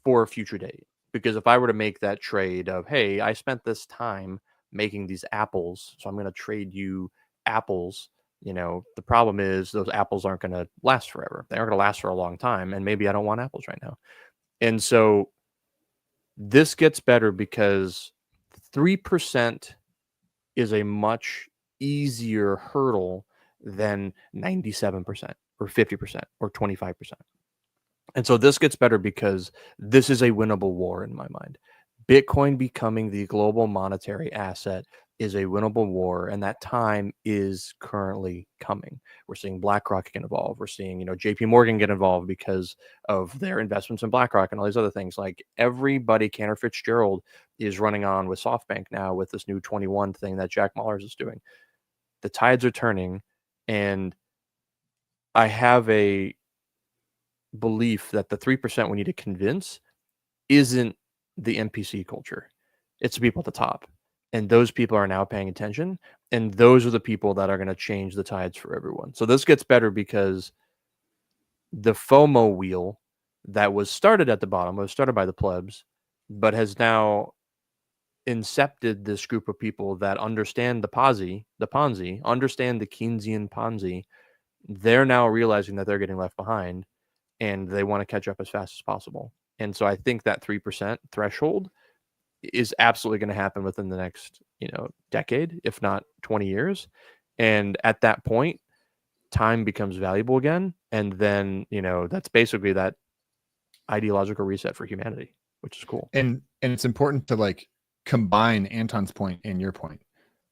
for a future date. Because if I were to make that trade of, hey, I spent this time making these apples, so I'm going to trade you apples, the problem is those apples aren't going to last forever. They aren't going to last for a long time. And maybe I don't want apples right now. And so this gets better because 3% is a much easier hurdle than 97% or 50% or 25%. And so this gets better because this is a winnable war in my mind. Bitcoin becoming the global monetary asset is a winnable war, and that time is currently coming. We're seeing BlackRock get involved. We're seeing, JP Morgan get involved because of their investments in BlackRock and all these other things. Like everybody, Cantor Fitzgerald is running on with SoftBank now with this new 21 thing that Jack Mallers is doing. The tides are turning, and I have a belief that the 3% we need to convince isn't the NPC culture. It's the people at the top. And those people are now paying attention. And those are the people that are going to change the tides for everyone. So this gets better because the FOMO wheel that was started at the bottom, was started by the plebs, but has now incepted this group of people that understand the Ponzi, understand the Keynesian Ponzi. They're now realizing that they're getting left behind and they want to catch up as fast as possible. And so I think that 3% threshold is absolutely going to happen within the next, decade, if not 20 years. And at that point, time becomes valuable again. And then, that's basically that ideological reset for humanity, which is cool. And it's important to combine Anton's point and your point.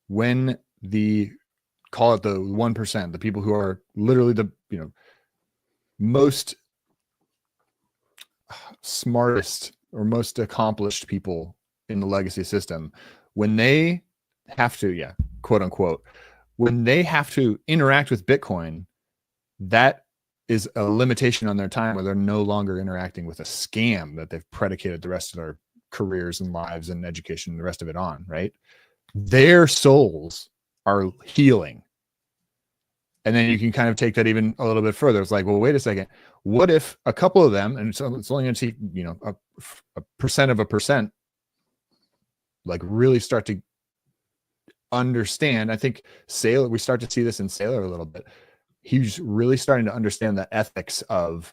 When call it the 1%, the people who are literally the, most smartest or most accomplished people in the legacy system, when they have to, quote unquote, when they have to interact with Bitcoin, that is a limitation on their time where they're no longer interacting with a scam that they've predicated the rest of their careers and lives and education and the rest of it on, right? Their souls are healing. And then you can kind of take that even a little bit further. It's like, well, wait a second. What if a couple of them, and so it's only going to see, you know, a percent of a percent, like really start to understand. I think Sailor, we start to see this in Sailor a little bit. He's really starting to understand the ethics of,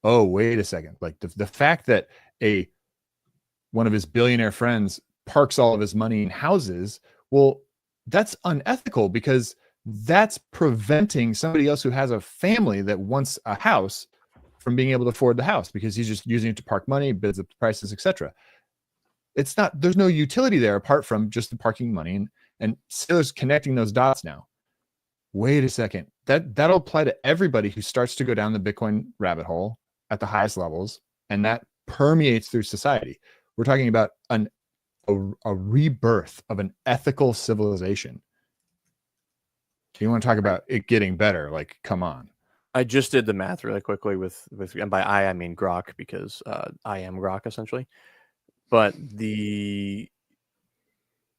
oh, wait a second. Like the fact that one of his billionaire friends parks all of his money in houses, well, that's unethical because that's preventing somebody else who has a family that wants a house from being able to afford the house because he's just using it to park money, bids up the prices, etc. It's not, there's no utility there apart from just the parking money, and Sailor's connecting those dots now. Wait a second. That'll apply to everybody who starts to go down the Bitcoin rabbit hole at the highest levels, and that permeates through society. We're talking about a rebirth of an ethical civilization. You want to talk about it getting better? Like, come on. I just did the math really quickly with and by I mean Grok, because I am Grok essentially. But the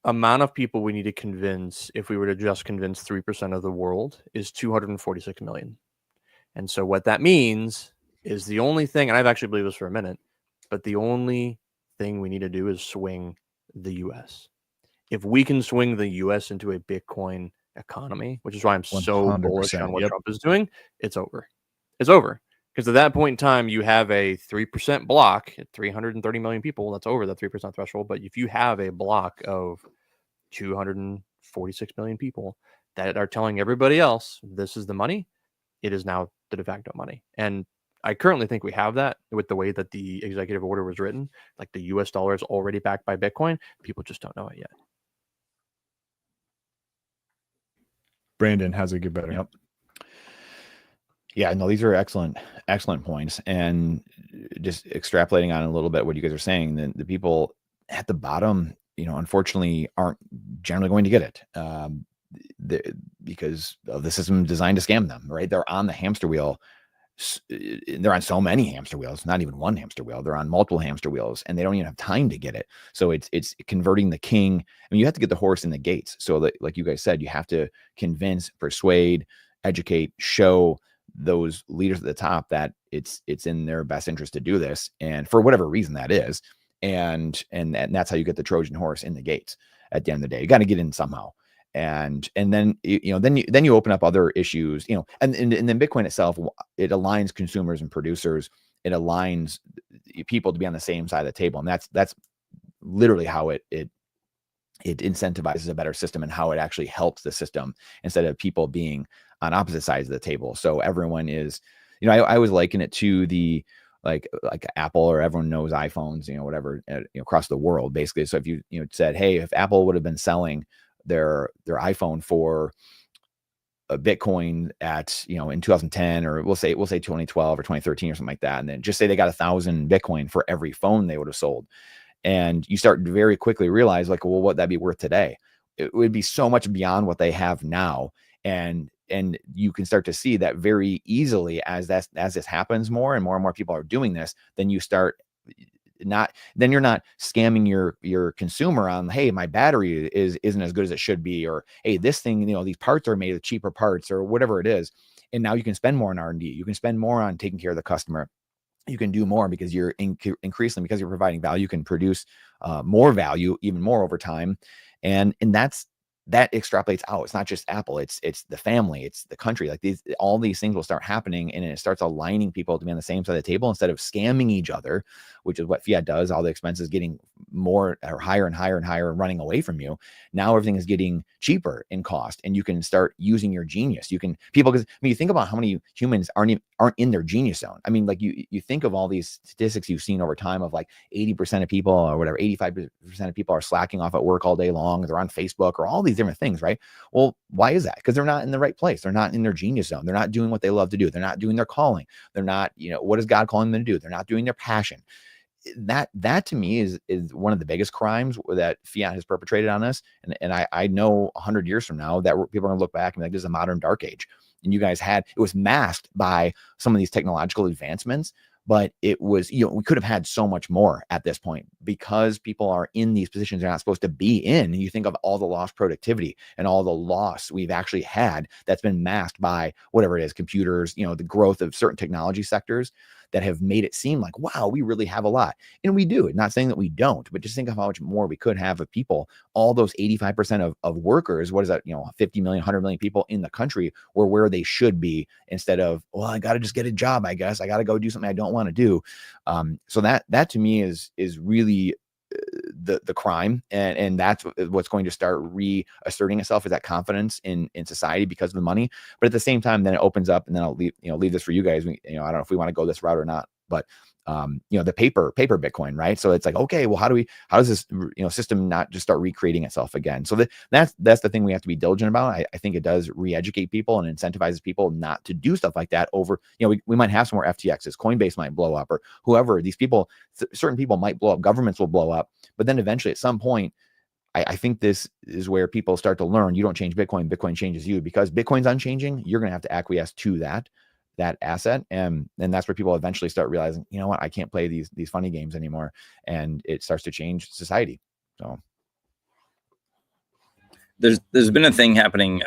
amount of people we need to convince, if we were to just convince 3% of the world, is 246 million. And so what that means is the only thing, and I've actually believed this for a minute, but the only thing we need to do is swing the US. If we can swing the US into a Bitcoin economy, which is why I'm so bullish on what Trump is doing, it's over. It's over. Because at that point in time, you have a 3% block at 330 million people. That's over the 3% threshold. But if you have a block of 246 million people that are telling everybody else this is the money, it is now the de facto money. And I currently think we have that with the way that the executive order was written. Like the US dollar is already backed by Bitcoin. People just don't know it yet. Brandon, how's it get better? Yep. Yeah, no, these are excellent points. And just extrapolating on a little bit what you guys are saying, the people at the bottom, you know, unfortunately aren't generally going to get it because of the system designed to scam them, right? They're on the hamster wheel. They're on so many hamster wheels, not even one hamster wheel. They're on multiple hamster wheels, and they don't even have time to get it. So it's converting the king. I mean, you have to get the horse in the gates. So that, like you guys said, you have to convince, persuade, educate, show those leaders at the top that it's in their best interest to do this, and for whatever reason that is, and that's how you get the Trojan horse in the gates. At the end of the day, you got to get in somehow. And then then you open up other issues, you know, and then Bitcoin itself, it aligns consumers and producers. It aligns people to be on the same side of the table, and that's literally how it incentivizes a better system, and how it actually helps the system instead of people being on opposite sides of the table. So everyone is, you know, I always liken it to the like Apple, or everyone knows iPhones, you know, whatever, you know, across the world basically. So if you said, hey, if Apple would have been selling their iPhone for a Bitcoin at, you know, in 2010, or we'll say 2012 or 2013 or something like that, and then just say they got 1,000 Bitcoin for every phone they would have sold, and you start to very quickly realize, like, well, what that'd be worth today? It would be so much beyond what they have now. And you can start to see that very easily as this happens more and more people are doing this, then you're not scamming your consumer on, hey, my battery isn't as good as it should be, or hey, this thing, you know, these parts are made of cheaper parts, or whatever it is. And now you can spend more on R&D. You can spend more on taking care of the customer. You can do more because you're increasingly, because you're providing value, you can produce more value, even more over time. And that extrapolates out. It's not just Apple, it's the family, it's the country. Like all these things will start happening, and it starts aligning people to be on the same side of the table instead of scamming each other, which is what fiat does. All the expenses getting more or higher and higher and higher and running away from you. Now everything is getting cheaper in cost, and you can start using your genius. Because I mean, you think about how many humans aren't in their genius zone. I mean, like you think of all these statistics you've seen over time of like 80% of people, or whatever, 85% of people are slacking off at work all day long. They're on Facebook, or all these different things, right? Well, why is that? Because they're not in the right place. They're not in their genius zone. They're not doing what they love to do. They're not doing their calling. They're not, you know, what is God calling them to do? They're not doing their passion. That to me is one of the biggest crimes that fiat has perpetrated on us. And I know 100 years from now that people are going to look back and be like, this is a modern dark age. And you guys it was masked by some of these technological advancements, but it was, we could have had so much more at this point because people are in these positions they're not supposed to be in. And you think of all the lost productivity and all the loss we've actually had that's been masked by whatever it is, computers, the growth of certain technology sectors that have made it seem like, wow, we really have a lot. And we do. Not saying that we don't, but just think of how much more we could have of people. All those 85% of workers, what is that, 50 million, 100 million people in the country were where they should be, instead of, well, I got to just get a job, I guess. I got to go do something I don't want to do. So that to me is really the crime, and that's what's going to start reasserting itself, is that confidence in society because of the money. But at the same time, then it opens up, and then I'll leave this for you guys. I don't know if we want to go this route or not, but the paper Bitcoin, right? So it's like, okay, well, how does this system not just start recreating itself again? So that's the thing we have to be diligent about. I think it does re-educate people and incentivizes people not to do stuff like that over, we might have some more FTXs, Coinbase might blow up, or whoever, these people, certain people might blow up, governments will blow up, but then eventually at some point, I think this is where people start to learn, you don't change Bitcoin, Bitcoin changes you. Because Bitcoin's unchanging, you're going to have to acquiesce to that asset, and that's where people eventually start realizing, you know what, I can't play these funny games anymore, and it starts to change society. So there's been a thing happening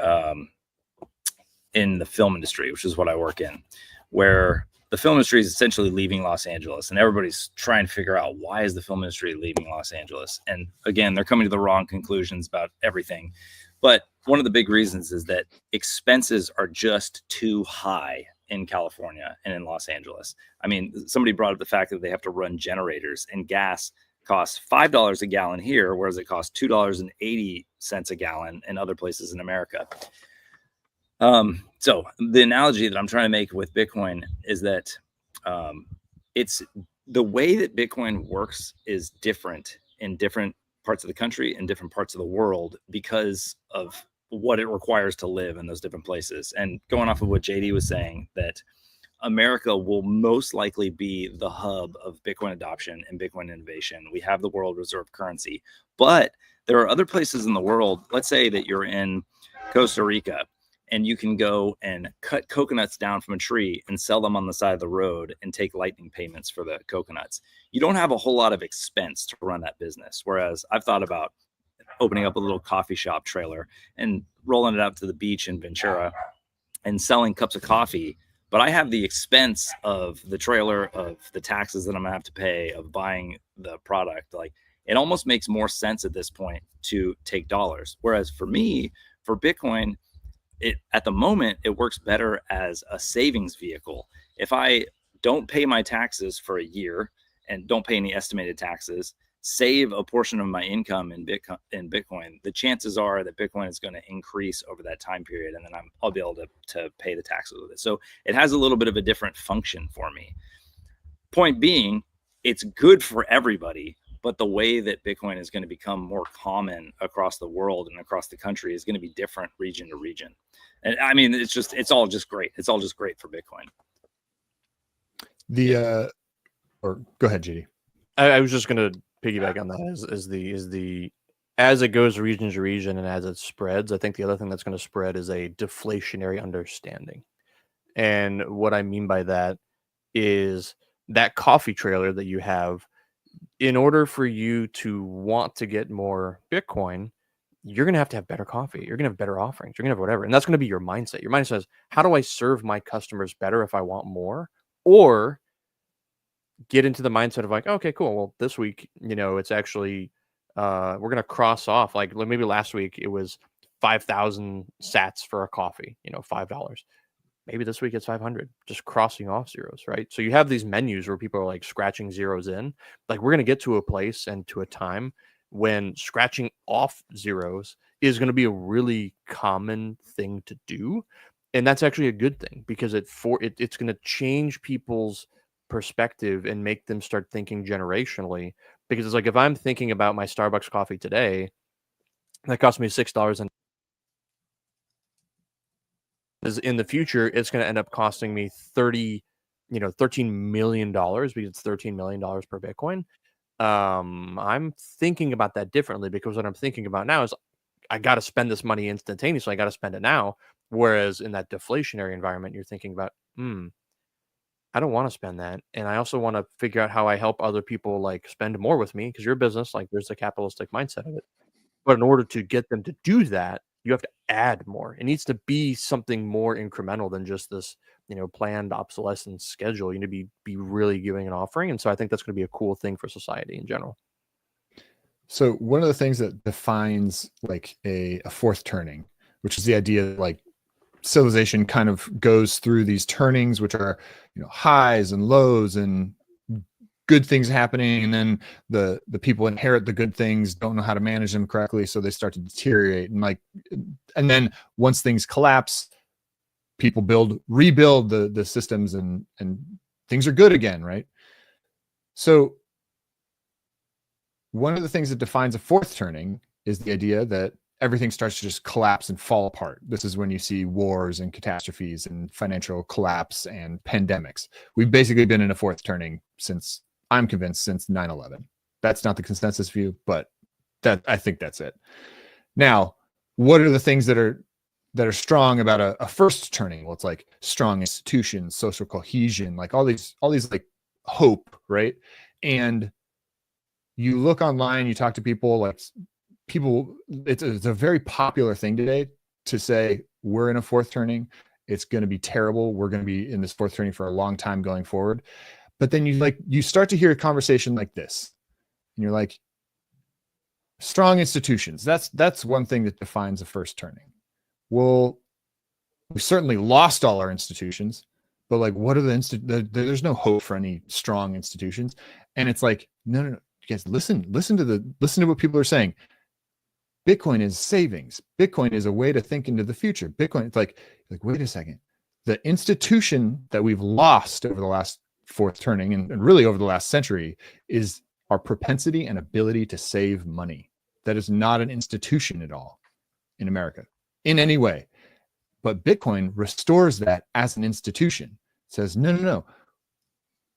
in the film industry, which is what I work in, where the film industry is essentially leaving Los Angeles, and everybody's trying to figure out, why is the film industry leaving Los Angeles? And again, they're coming to the wrong conclusions about everything. But one of the big reasons is that expenses are just too high in California and in Los Angeles. I mean, somebody brought up the fact that they have to run generators, and gas costs $5 a gallon here, whereas it costs $2.80 a gallon in other places in America. So the analogy that I'm trying to make with Bitcoin is that it's the way that Bitcoin works is different in different parts of the country and different parts of the world because of what it requires to live in those different places. And going off of what JD was saying, that America will most likely be the hub of Bitcoin adoption and Bitcoin innovation. We have the world reserve currency, but there are other places in the world. Let's say that you're in Costa Rica, and you can go and cut coconuts down from a tree and sell them on the side of the road and take lightning payments for the coconuts. You don't have a whole lot of expense to run that business. Whereas I've thought about opening up a little coffee shop trailer and rolling it out to the beach in Ventura and selling cups of coffee. But I have the expense of the trailer, of the taxes that I'm gonna have to pay, of buying the product. Like, it almost makes more sense at this point to take dollars. Whereas for me, for Bitcoin, at the moment, it works better as a savings vehicle. If I don't pay my taxes for a year and don't pay any estimated taxes, save a portion of my income in Bitcoin, the chances are that Bitcoin is going to increase over that time period, and then I'll be able to pay the taxes with it. So it has a little bit of a different function for me. Point being, it's good for everybody, but the way that Bitcoin is going to become more common across the world and across the country is going to be different region to region. And I mean, it's all just great. It's all just great for Bitcoin. Or go ahead, JD. I was just going to piggyback on that as it goes region to region and as it spreads. I think the other thing that's going to spread is a deflationary understanding. And what I mean by that is that coffee trailer that you have, in order for you to want to get more Bitcoin, you're going to have better coffee. You're going to have better offerings. You're going to have whatever. And that's going to be your mindset. Your mindset is, how do I serve my customers better if I want more? Or get into the mindset of like, okay, cool. Well, this week, it's actually, we're going to cross off. Like maybe last week it was 5,000 sats for a coffee, $5. Maybe this week it's 500, just crossing off zeros, right? So you have these menus where people are like scratching zeros in. Like, we're going to get to a place and to a time when scratching off zeros is going to be a really common thing to do. And that's actually a good thing, because it's going to change people's perspective and make them start thinking generationally. Because it's like, if I'm thinking about my Starbucks coffee today, that cost me $6, and in the future, it's going to end up costing me $13 million, because it's $13 million per Bitcoin. I'm thinking about that differently, because what I'm thinking about now is I got to spend this money instantaneously. I got to spend it now. Whereas in that deflationary environment, you're thinking about, I don't want to spend that. And I also want to figure out how I help other people like spend more with me because your business, like there's a capitalistic mindset of it. But in order to get them to do that, you have to add more. It needs to be something more incremental than just this, planned obsolescence schedule. You need to be really giving an offering. And so I think that's going to be a cool thing for society in general. So one of the things that defines like a fourth turning, which is the idea that like civilization kind of goes through these turnings, which are, highs and lows and good things happening, and then the people inherit the good things, don't know how to manage them correctly, so they start to deteriorate, and then once things collapse, people rebuild the systems, and things are good again, right? So one of the things that defines a fourth turning is the idea that everything starts to just collapse and fall apart. This is when you see wars and catastrophes and financial collapse and pandemics. We've basically been in a fourth turning I'm convinced, since 9/11. That's not the consensus view, but I think that's it. Now, what are the things that are strong about a first turning? Well, it's like strong institutions, social cohesion, like all these like hope, right? And you look online, you talk to people, it's a very popular thing today to say we're in a fourth turning. It's going to be terrible. We're going to be in this fourth turning for a long time going forward. But then you start to hear a conversation like this, and you're like, strong institutions. That's one thing that defines a first turning. Well, we certainly lost all our institutions, but like, what are there's no hope for any strong institutions. And it's like, no, you guys, listen to what people are saying. Bitcoin is savings. Bitcoin is a way to think into the future. Bitcoin, it's like, wait a second. The institution that we've lost over the last fourth turning and really over the last century is our propensity and ability to save money. That is not an institution at all in America in any way. But Bitcoin restores that as an institution. It says, no.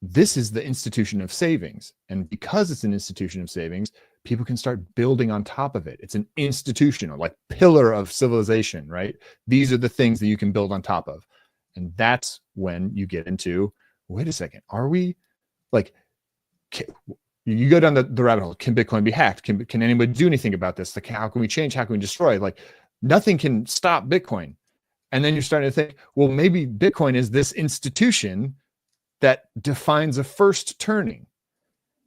This is the institution of savings. And because it's an institution of savings, people can start building on top of it. It's an institutional, like pillar of civilization, right? These are the things that you can build on top of. And that's when you get into, wait a second, are we like, you go down the rabbit hole. Can Bitcoin be hacked? Can anybody do anything about this? Like, how can we change? How can we destroy? Like, nothing can stop Bitcoin. And then you're starting to think, well, maybe Bitcoin is this institution that defines a first turning.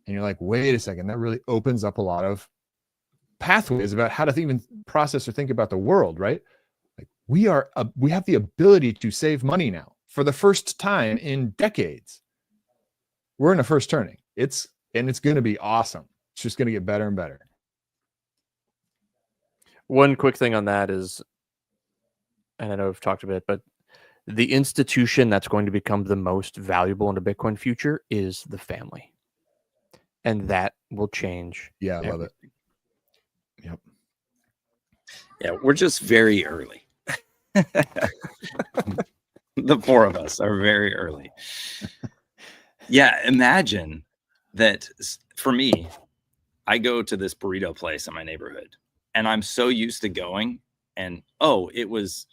And you're like, wait a second, that really opens up a lot of pathways about how to even process or think about the world, right? Like we have the ability to save money now for the first time in decades. We're in a first turning. It's going to be awesome. It's just going to get better and better. One quick thing on that is, and I know we've talked a bit, but the institution that's going to become the most valuable in the Bitcoin future is the family. And that will change. Yeah, I love it. Yep. Yeah, we're just very early. The four of us are very early. Yeah, imagine that for me, I go to this burrito place in my neighborhood, and I'm so used to going, and it was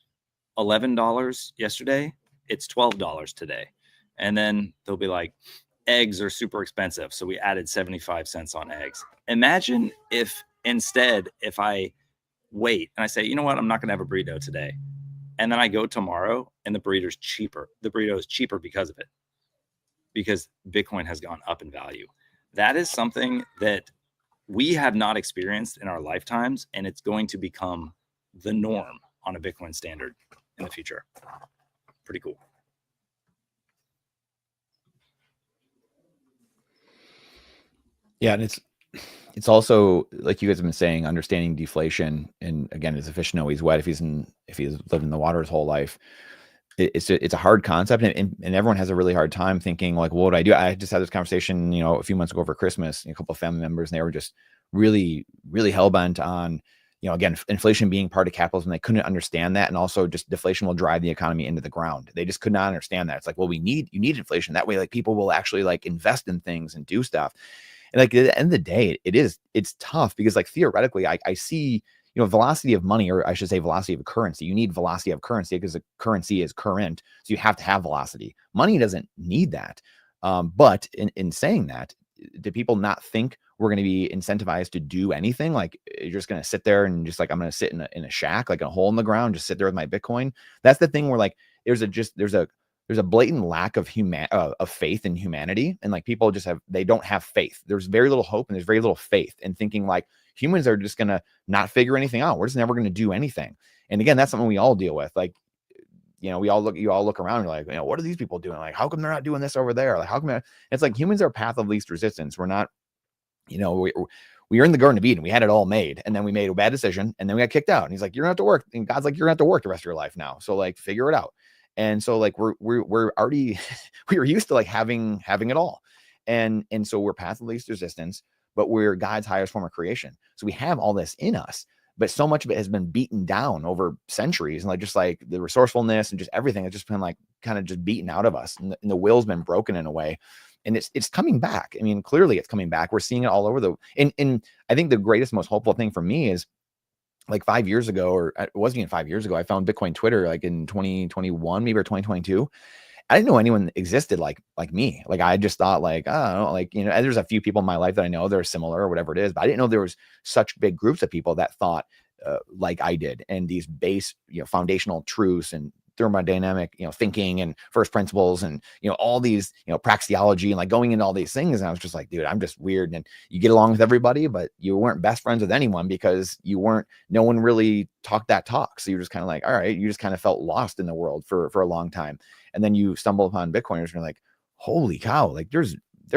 $11 yesterday. It's $12 today. And then they'll be like, eggs are super expensive, so we added 75 cents on eggs. Imagine if instead, if I wait and I say, you know what, I'm not going to have a burrito today. And then I go tomorrow and the burrito is cheaper. The burrito is cheaper because of it, because Bitcoin has gone up in value. That is something that we have not experienced in our lifetimes, and it's going to become the norm on a Bitcoin standard in the future. Pretty cool. Yeah, and it's also, like you guys have been saying, understanding deflation. And again, as the fish know he's wet if he's lived in the water his whole life. It's a hard concept, and everyone has a really hard time thinking like, what would I do? I just had this conversation, a few months ago over Christmas, a couple of family members, and they were just really, really hell bent on, again, inflation being part of capitalism. They couldn't understand that, and also just deflation will drive the economy into the ground. They just could not understand that. It's like, well, you need inflation, that way, like people will actually like invest in things and do stuff. And like at the end of the day, it's tough because like theoretically, I see, velocity of money, or I should say velocity of currency. You need velocity of currency because the currency is current. So you have to have velocity. Money doesn't need that. But in saying that, do people not think we're going to be incentivized to do anything? Like, you're just going to sit there and just like, I'm going to sit in a shack, like a hole in the ground, just sit there with my Bitcoin. That's the thing where like, there's a blatant lack of of faith in humanity. And like, people just they don't have faith. There's very little hope and there's very little faith in thinking like humans are just going to not figure anything out. We're just never going to do anything. And again, that's something we all deal with. Like, you all look around and you're like, what are these people doing? Like, how come they're not doing this over there? Like, how come it's like humans are path of least resistance. We're not, we were in the Garden of Eden. We had it all made. And then we made a bad decision and then we got kicked out. And he's like, you're gonna have to work. And God's like, you're gonna have to work the rest of your life now. So like, figure it out. And so like, we're already, we were used to like having it all. And so we're path of least resistance, but we're God's highest form of creation. So we have all this in us, but so much of it has been beaten down over centuries. And like, just like the resourcefulness and just everything has just been like kind of just beaten out of us. And the will's been broken in a way. And it's coming back. I mean, clearly it's coming back. We're seeing it all over and I think the greatest, most hopeful thing for me is like 5 years ago, or it wasn't even 5 years ago, I found Bitcoin Twitter like in 2021, maybe, or 2022. I didn't know anyone existed like me. Like, I just thought like, I don't know, like, there's a few people in my life that I know that are similar or whatever it is, but I didn't know there was such big groups of people that thought like I did, and these base, foundational truths and thermodynamic, thinking and first principles and, all these, praxeology and like going into all these things. And I was just like, dude, I'm just weird. And you get along with everybody, but you weren't best friends with anyone because no one really talked that talk. So you're just kind of like, all right, you just kind of felt lost in the world for a long time. And then you stumble upon Bitcoiners and you're like, holy cow, like there's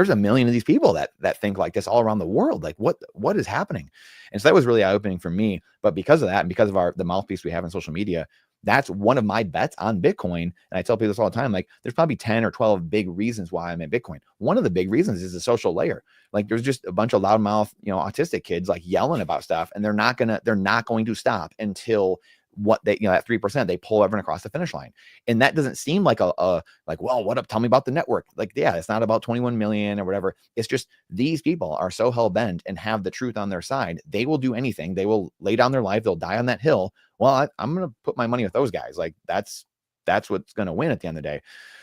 a million of these people that think like this all around the world. Like what is happening? And so that was really eye-opening for me. But because of that, and because of the mouthpiece we have in social media, that's one of my bets on Bitcoin. And I tell people this all the time, like there's probably 10 or 12 big reasons why I'm in Bitcoin. One of the big reasons is the social layer. Like, there's just a bunch of loudmouth, autistic kids like yelling about stuff, and they're not going to stop until what they, that 3%, they pull everyone across the finish line. And that doesn't seem like like, well, what up? Tell me about the network. Like, yeah, it's not about 21 million or whatever. It's just these people are so hell bent and have the truth on their side. They will do anything. They will lay down their life. They'll die on that hill. Well, I'm going to put my money with those guys. Like, that's what's going to win at the end of the day.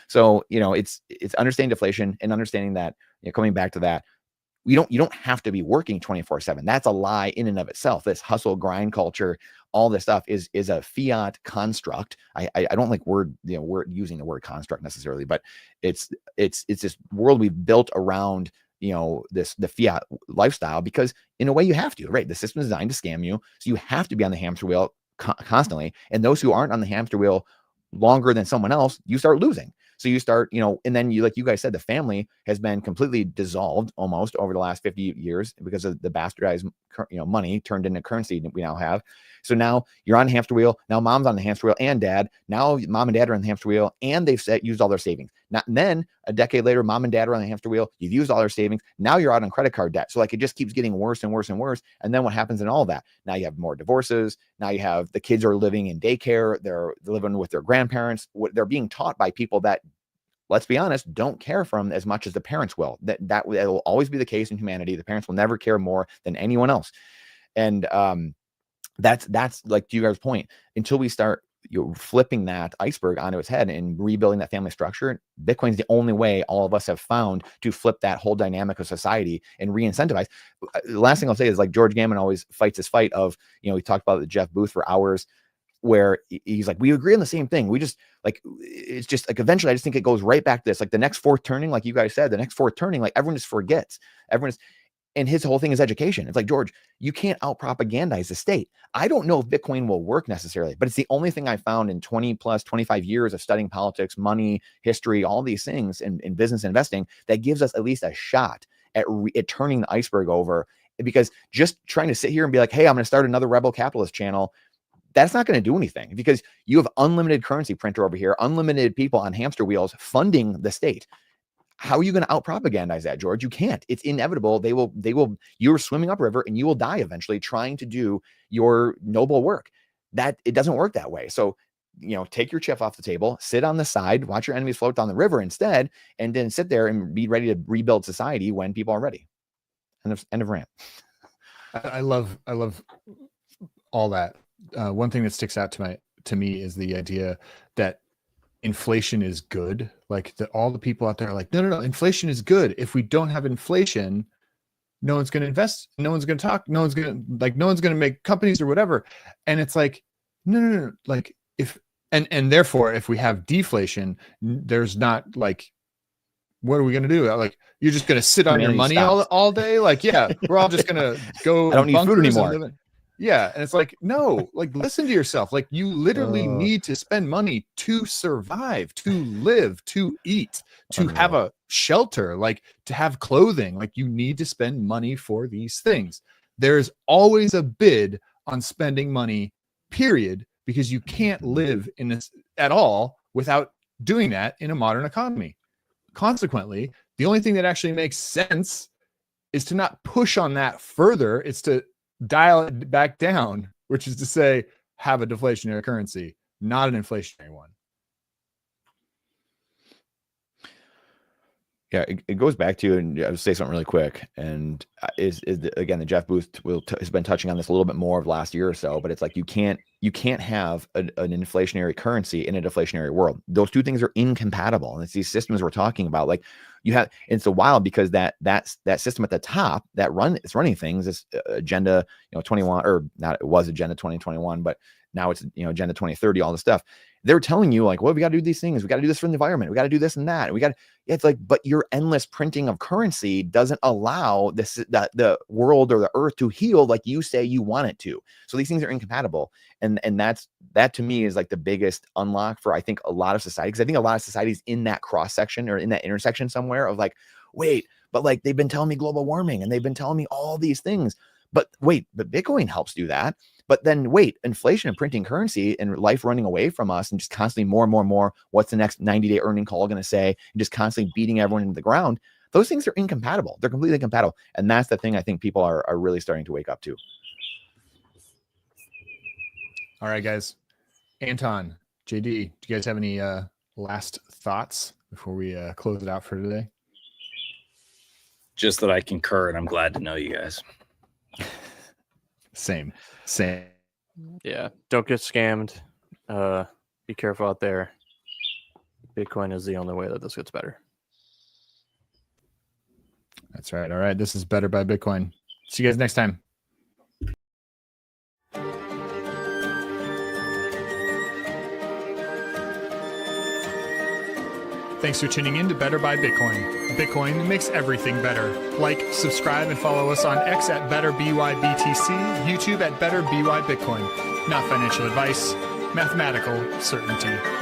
So, it's understanding deflation and understanding that, coming back to that, you don't have to be working 24/7. That's a lie in and of itself. This hustle grind culture, all this stuff is a fiat construct. I don't like we're using the word construct necessarily, but it's this world we've built around, the fiat lifestyle, because in a way you have to, right? The system is designed to scam you. So you have to be on the hamster wheel constantly. And those who aren't on the hamster wheel longer than someone else, you start losing. So you start, and then you, like you guys said, the family has been completely dissolved almost over the last 50 years because of the bastardized, money turned into currency that we now have. So now you're on the hamster wheel. Now mom's on the hamster wheel and dad. Now mom and dad are on the hamster wheel and they've used all their savings. And then a decade later, mom and dad are on the hamster wheel. You've used all their savings. Now you're out on credit card debt. So like, it just keeps getting worse and worse and worse. And then what happens in all that? Now you have more divorces. Now you have the kids are living in daycare. They're living with their grandparents. They're being taught by people that, let's be honest, don't care for them as much as the parents will. That will always be the case in humanity. The parents will never care more than anyone else. And that's like, to you guys' point, until we start flipping that iceberg onto its head and rebuilding that family structure, Bitcoin's the only way all of us have found to flip that whole dynamic of society and re-incentivize. The last thing I'll say is, like, George Gammon always fights this fight of, we talked about the Jeff Booth for hours, where he's like, we agree on the same thing. We just like, it's just like, eventually I just think it goes right back to this, like the next fourth turning, like you guys said, the next fourth turning, like everyone just forgets. And his whole thing is education. It's like, George, you can't out propagandize the state. I don't know if Bitcoin will work necessarily, but it's the only thing I found in 25 years of studying politics, money, history, all these things in business investing that gives us at least a shot at turning the iceberg over. Because just trying to sit here and be like, hey, I'm going to start another rebel capitalist channel, that's not going to do anything, because you have unlimited currency printer over here, unlimited people on hamster wheels funding the state. How are you going to out propagandize that, George? You can't. It's inevitable. They will, you're swimming upriver and you will die eventually trying to do your noble work. That it doesn't work that way. So, take your chip off the table, sit on the side, watch your enemies float down the river instead, and then sit there and be ready to rebuild society when people are ready. End of rant. I love all that, one thing that sticks out to me is the idea that inflation is good. Like all the people out there are like, no, inflation is good. If we don't have inflation, no one's going to invest, no one's going to talk, no one's going to make companies or whatever. And it's like, no. Like if, and therefore, if we have deflation, there's not like, what are we going to do? Like, you're just going to sit on your money all day? Like, yeah, we're all just going to go. I don't need food anymore. Yeah. And it's like, no, like, listen to yourself. Like, you literally need to spend money to survive, to live, to eat, to have a shelter, like to have clothing. Like, you need to spend money for these things. There's always a bid on spending money, period, because you can't live in this at all without doing that in a modern economy. Consequently, the only thing that actually makes sense is to not push on that further. It's to dial it back down, which is to say, have a deflationary currency, not an inflationary one. Yeah, it goes back to, and I would say something really quick, and again, the Jeff Booth has been touching on this a little bit more of the last year or so, but it's like you can't have an inflationary currency in a deflationary world. Those two things are incompatible, and it's these systems we're talking about. Like you have, and it's a wild because that system at the top it's running things, this agenda 21, or not, it was agenda 2021, but now it's agenda 2030, all this stuff. They're telling you like, well, we got to do these things. We got to do this for the environment. We got to do this and that. It's like, but your endless printing of currency doesn't allow the world or the earth to heal like you say you want it to. So these things are incompatible. And that to me is like the biggest unlock for, I think, a lot of society. Because I think a lot of societies in that cross section or in that intersection somewhere of like, wait, but like they've been telling me global warming and they've been telling me all these things. But wait, but Bitcoin helps do that. But then wait, inflation and printing currency and life running away from us and just constantly more and more and more, what's the next 90-day earning call going to say? And just constantly beating everyone into the ground. Those things are incompatible. They're completely incompatible. And that's the thing I think people are really starting to wake up to. All right, guys. Anton, JD, do you guys have any last thoughts before we close it out for today? Just that I concur, and I'm glad to know you guys. Same. Yeah, don't get scammed. Be careful out there. Bitcoin is the only way that this gets better. That's right. All right, this is Better by Bitcoin. See you guys next time. Thanks for tuning in to Better by Bitcoin. Bitcoin makes everything better. Like, subscribe, and follow us on X at BetterBYBTC, YouTube at BetterBYBitcoin. Not financial advice, mathematical certainty.